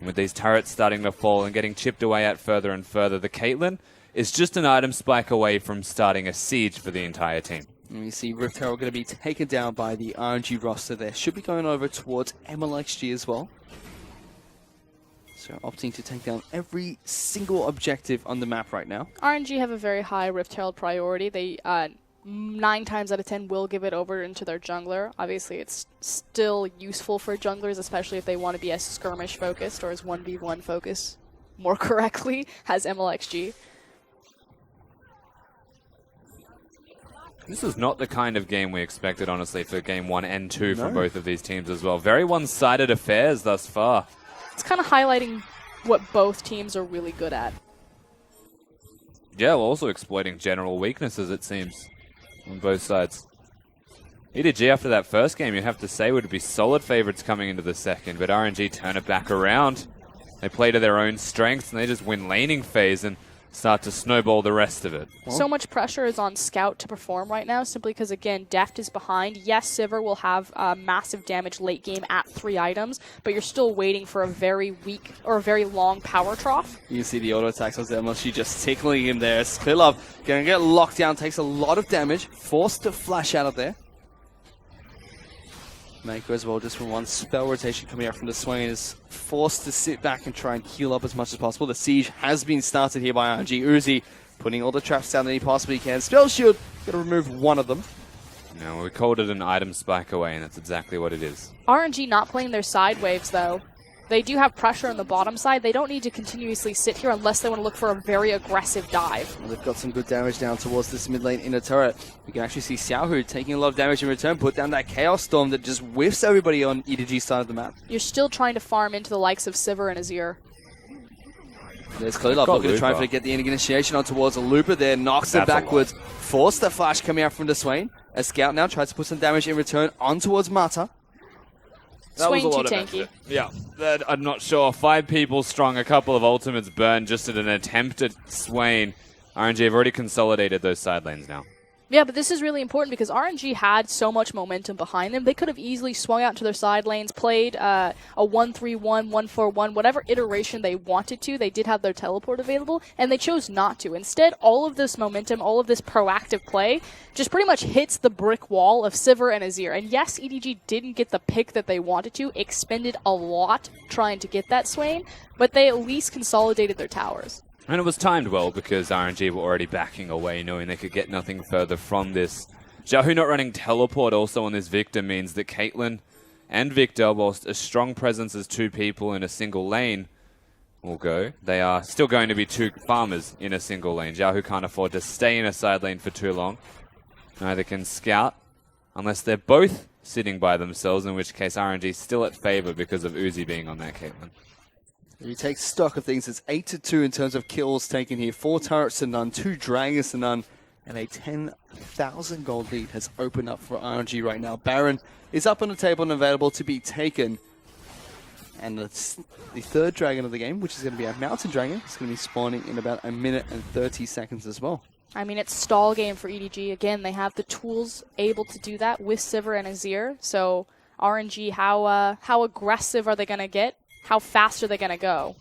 And with these turrets starting to fall and getting chipped away at further and further, the Caitlyn is just an item spike away from starting a siege for the entire team. And you see Rift Herald going to be taken down by the RNG roster there. Should be going over towards MLXG as well. So opting to take down every single objective on the map right now. RNG have a very high Rift Herald priority. They 9 times out of 10 will give it over into their jungler. Obviously, it's still useful for junglers, especially if they want to be as skirmish focused or as 1v1 focused more correctly as MLXG. This is not the kind of game we expected, honestly, for Game 1 and 2 from both of these teams as well. Very one-sided affairs thus far. It's kind of highlighting what both teams are really good at. Yeah, well, also exploiting general weaknesses, it seems, on both sides. EDG, after that first game, you have to say, would be solid favorites coming into the second, but RNG turn it back around. They play to their own strengths, and they just win laning phase and start to snowball the rest of it. So much pressure is on Scout to perform right now, simply because, again, Deft is behind. Yes, Sivir will have massive damage late game at 3 items, but you're still waiting for a very weak or a very long power trough. You can see the auto attacks on MLXG just tickling him there. Sklilov going to get locked down, takes a lot of damage, forced to flash out of there. Mako as well, just from one spell rotation coming out from the Swain, is forced to sit back and try and heal up as much as possible. The siege has been started here by RNG. Uzi putting all the traps down that he possibly can. Spell shield, got to remove one of them. No, we called it an item spike away, and that's exactly what it is. RNG not playing their side waves, though. They do have pressure on the bottom side. They don't need to continuously sit here unless they want to look for a very aggressive dive. Well, they've got some good damage down towards this mid lane inner turret. You can actually see Xiaohu taking a lot of damage in return, put down that Chaos Storm that just whiffs everybody on EDG side of the map. You're still trying to farm into the likes of Sivir and Azir. There's Klilov looking to try to get the initiation on towards a Looper there, knocks it backwards, forced the flash coming out from the Swain. A Scout now tries to put some damage in return on towards Mata. Swain too tanky. Yeah, I'm not sure. 5 people strong, a couple of ultimates burned just at an attempt at Swain. RNG have already consolidated those side lanes now. Yeah, but this is really important because RNG had so much momentum behind them. They could have easily swung out to their side lanes, played a 1-3-1, 1-4-1, whatever iteration they wanted to. They did have their teleport available, and they chose not to. Instead, all of this momentum, all of this proactive play just pretty much hits the brick wall of Sivir and Azir. And yes, EDG didn't get the pick that they wanted to, expended a lot trying to get that Swain, but they at least consolidated their towers. And it was timed well because RNG were already backing away, knowing they could get nothing further from this. Xiaohu not running teleport also on this Victor means that Caitlyn and Victor, whilst a strong presence as 2 people in a single lane will go, they are still going to be 2 farmers in a single lane. Xiaohu can't afford to stay in a side lane for too long. Neither can Scout, unless they're both sitting by themselves, in which case RNG still at favor because of Uzi being on that Caitlyn. You take stock of things, it's 8-2 in terms of kills taken here. 4 turrets to none, 2 dragons to none, and a 10,000 gold lead has opened up for RNG right now. Baron is up on the table and available to be taken. And it's the 3rd dragon of the game, which is going to be a mountain dragon. It's going to be spawning in about 1 minute and 30 seconds as well. I mean, it's stall game for EDG. Again, they have the tools able to do that with Sivir and Azir. So RNG, how aggressive are they going to get? How fast are they going to go?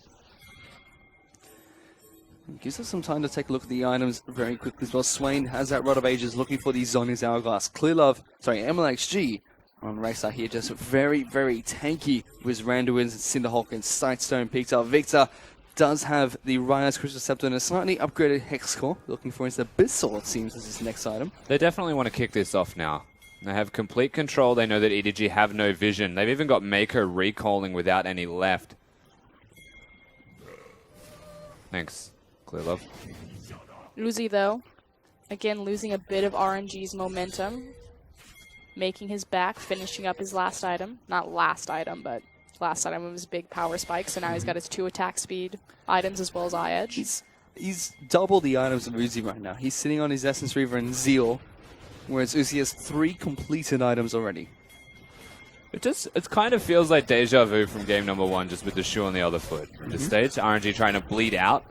It gives us some time to take a look at the items very quickly as well. Swain has that Rod of Ages looking for the Zhonya's Hourglass. MLXG on Racer here, just very, very tanky with Randuin's and Cinderhawk and Sightstone picked up. Victor does have the Ryan's Crystal Scepter and a slightly upgraded Hex Core. Looking for his Abyssal, it seems, as his next item. They definitely want to kick this off now. They have complete control. They know that EDG have no vision. They've even got Mako recalling without any left. Thanks, Clearlove. Uzi, though, again, losing a bit of RNG's momentum. Making his back, finishing up his last item. Not last item, but last item of his big power spike. So now he's got his 2 attack speed items as well as eye edge. He's double the items of Uzi right now. He's sitting on his Essence Reaver and Zeal, whereas Uzi has 3 completed items already. It kind of feels like deja vu from game number 1, just with the shoe on the other foot. This stage, RNG trying to bleed out.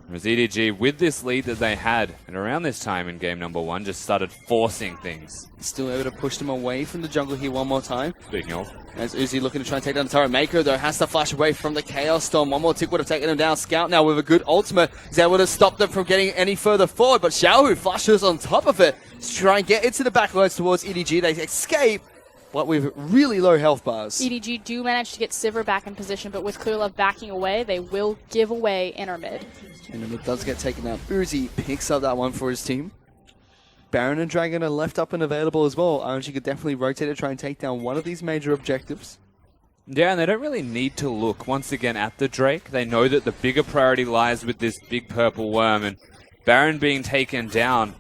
Whereas EDG, with this lead that they had, and around this time in game number 1, just started forcing things. Still able to push them away from the jungle here one more time. Speaking of. As Uzi looking to try and take down the turret. Mako, though, has to flash away from the Chaos Storm. One more tick would have taken him down. Scout now with a good ultimate is able to stop them from getting any further forward. But Xiaohu flashes on top of it to try and get into the backlines towards EDG. They escape, but with really low health bars. EDG do manage to get Sivir back in position, but with Clearlove backing away, they will give away inner mid. And then it does get taken out. Uzi picks up that one for his team. Baron and Dragon are left up and available as well. RNG could definitely rotate to try and take down one of these major objectives. Yeah, and they don't really need to look once again at the Drake. They know that the bigger priority lies with this big purple worm, and Baron being taken down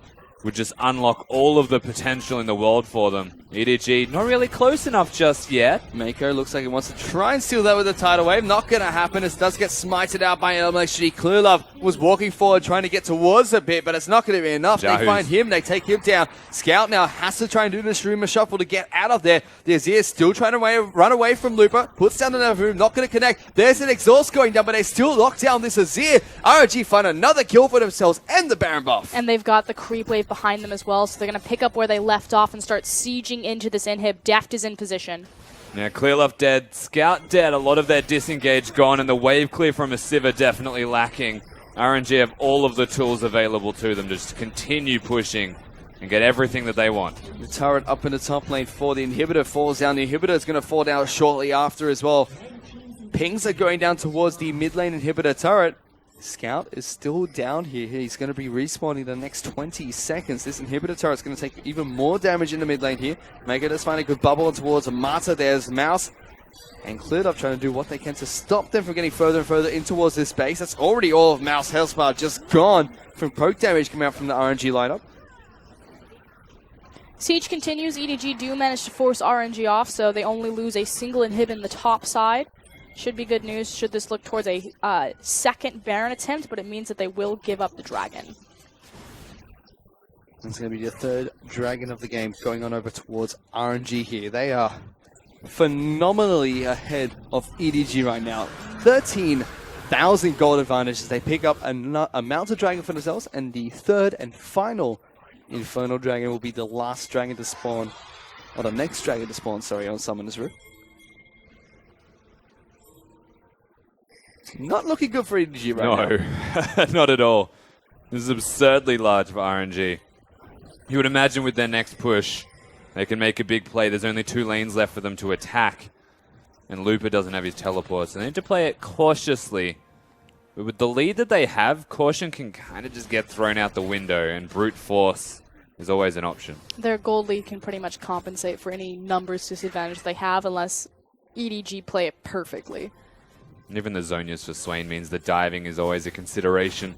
would just unlock all of the potential in the world for them. EDG not really close enough just yet. Mako looks like he wants to try and steal that with a tidal wave. Not going to happen. It does get smited out by LMG. Clearlove was walking forward trying to get towards a bit, but it's not going to be enough. Jahu's. They find him. They take him down. Scout now has to try and do the streamer shuffle to get out of there. The Azir still trying to run away from Looper. Puts down another room. Not going to connect. There's an exhaust going down, but they still lock down this Azir. RNG find another kill for themselves and the Baron buff. And they've got the creep wave behind them as well, so they're going to pick up where they left off and start sieging into this inhib. Deft is in position. Yeah, Clearlove dead, Scout dead, a lot of their disengage gone, and the wave clear from a Sivir definitely lacking. RNG have all of the tools available to them just to continue pushing and get everything that they want. The turret up in the top lane for the inhibitor falls down. The inhibitor is going to fall down shortly after as well. Pings are going down towards the mid lane inhibitor turret. Scout is still down here. He's going to be respawning the next 20 seconds. This inhibitor turret is going to take even more damage in the mid lane here. Mega does find a good bubble towards Mata. There's Mouse. And Cleared trying to do what they can to stop them from getting further and further in towards this base. That's already all of Mouse health bar just gone from poke damage coming out from the RNG lineup. Siege continues. EDG do manage to force RNG off, so they only lose a single inhib in the top side. Should be good news should this look towards a second Baron attempt, but it means that they will give up the Dragon. It's going to be the third Dragon of the game going on over towards RNG here. They are phenomenally ahead of EDG right now. 13,000 gold advantage as they pick up a Mountain Dragon for themselves, and the third and final Infernal Dragon will be the last dragon to spawn, or the next dragon to spawn, sorry, on Summoner's Rift. Not looking good for EDG right now. No, not at all. This is absurdly large for RNG. You would imagine with their next push, they can make a big play. There's only 2 lanes left for them to attack. And Looper doesn't have his teleport, so they need to play it cautiously. But with the lead that they have, caution can kind of just get thrown out the window, and brute force is always an option. Their gold lead can pretty much compensate for any numbers disadvantage they have unless EDG play it perfectly. And even the Zonias for Swain means that diving is always a consideration.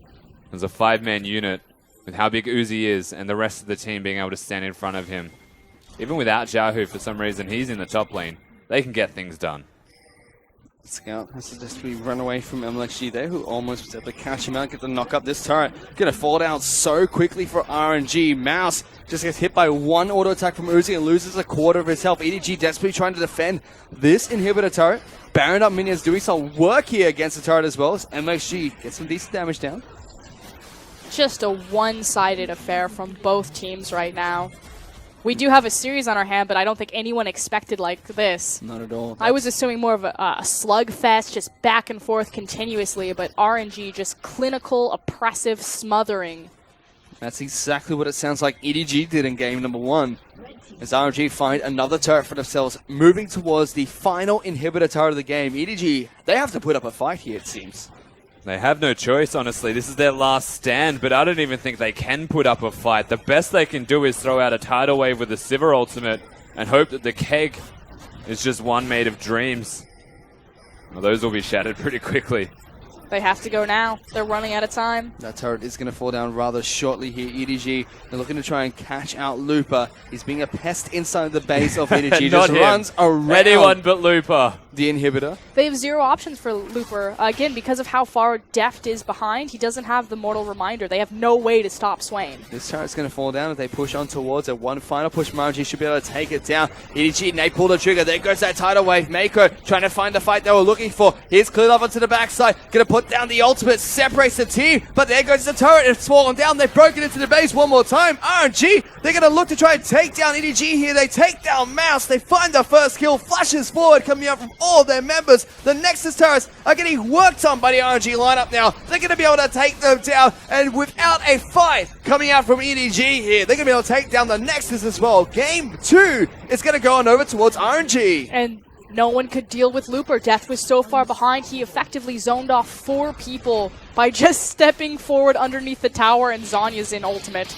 There's a 5-man unit with how big Uzi is and the rest of the team being able to stand in front of him. Even without Xiaohu, for some reason, he's in the top lane. They can get things done. Scout has to just run away from MLXG there, who almost was able to catch him out, get the knock up. This turret going to fall down so quickly for RNG. Mouse just gets hit by one auto attack from Uzi and loses a quarter of his health. EDG desperately trying to defend this inhibitor turret. Baron up minions doing some work here against the turret as well as MXG gets some decent damage down. Just a one-sided affair from both teams right now. We do have a series on our hand, but I don't think anyone expected like this. Not at all. I was assuming more of a slugfest, just back and forth continuously, but RNG just clinical, oppressive smothering. That's exactly what it sounds like EDG did in game number 1. As RNG find another turret for themselves, moving towards the final inhibitor turret of the game. EDG, they have to put up a fight here, it seems. They have no choice, honestly. This is their last stand, but I don't even think they can put up a fight. The best they can do is throw out a tidal wave with a Sivir ultimate and hope that the keg is just one made of dreams. Well, those will be shattered pretty quickly. They have to go now. They're running out of time. That turret is going to fall down rather shortly here. EDG, they're looking to try and catch out Looper. He's being a pest inside the base of EDG. Not just him. runs around. Anyone but Looper. the inhibitor. They have zero options for Looper. Again, because of how far Deft is behind, he doesn't have the Mortal Reminder. They have no way to stop Swain. This turret's going to fall down if they push on towards it. One final push from RNG should be able to take it down. EDG, they pull the trigger. There goes that tidal wave. Mako trying to find the fight they were looking for. Here's Clearlove onto the backside. Going to put down the ultimate. Separates the team. But there goes the turret. It's fallen down. They've broken into the base one more time. RNG, they're going to look to try and take down EDG here. They take down Mouse. They find the first kill. Flashes forward coming out from all their members. The Nexus turrets are getting worked on by the RNG lineup now. They're going to be able to take them down, and without a fight coming out from EDG here, they're going to be able to take down the Nexus as well. Game 2 is going to go on over towards RNG. And no one could deal with Looper. Death was so far behind, he effectively zoned off 4 people by just stepping forward underneath the tower, and Zonya's in ultimate.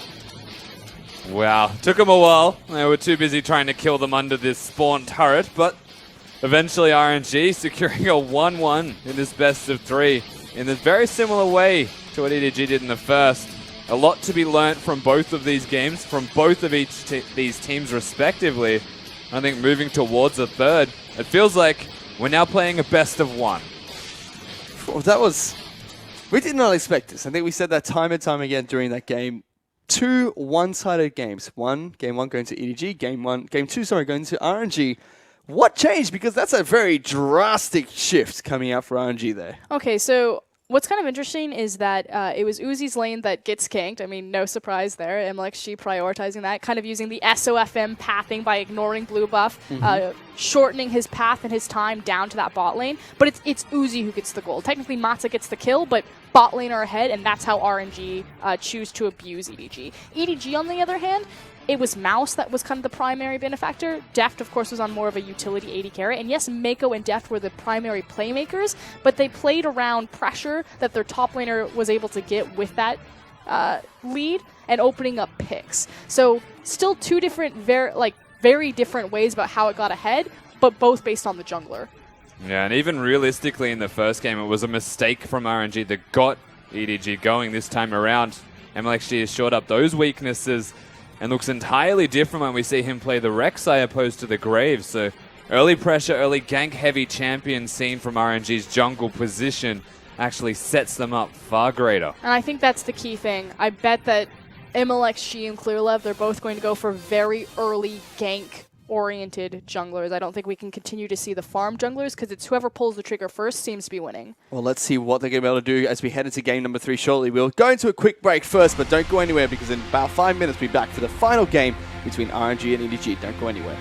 Wow, took them a while. They were too busy trying to kill them under this spawn turret, but eventually RNG securing a 1-1 in this best of 3 in a very similar way to what EDG did in the first. A lot to be learnt from both of these games, from both of these teams respectively. I think moving towards the third, it feels like we're now playing a best of 1. Well, we did not expect this. I think we said that time and time again during that game. 2 one-sided games. Game 1 going to EDG, game 2 going to RNG. What changed? Because that's a very drastic shift coming out for RNG there. Okay, so what's kind of interesting is that it was Uzi's lane that gets canked. I mean, no surprise there. MLXG prioritizing that, kind of using the SOFM pathing by ignoring blue buff, shortening his path and his time down to that bot lane. But it's Uzi who gets the goal. Technically, Matza gets the kill, but bot lane are ahead, and that's how RNG choose to abuse EDG. EDG, on the other hand, it was Mouse that was kind of the primary benefactor. Deft, of course, was on more of a utility AD carry. And yes, Mako and Deft were the primary playmakers, but they played around pressure that their top laner was able to get with that lead and opening up picks. So still 2 different, very different ways about how it got ahead, but both based on the jungler. Yeah, and even realistically in the first game, it was a mistake from RNG that got EDG going this time around. MLXG has shored up those weaknesses and looks entirely different when we see him play the Rek'Sai opposed to the Graves. So early pressure, early gank-heavy champion seen from RNG's jungle position actually sets them up far greater. And I think that's the key thing. I bet that MLXG and Clearlove, they're both going to go for very early gank-oriented junglers. I don't think we can continue to see the farm junglers because it's whoever pulls the trigger first seems to be winning. Well, let's see what they're going to be able to do as we head into game number 3 shortly. We'll go into a quick break first, but don't go anywhere because in about 5 minutes we'll be back for the final game between RNG and EDG. Don't go anywhere.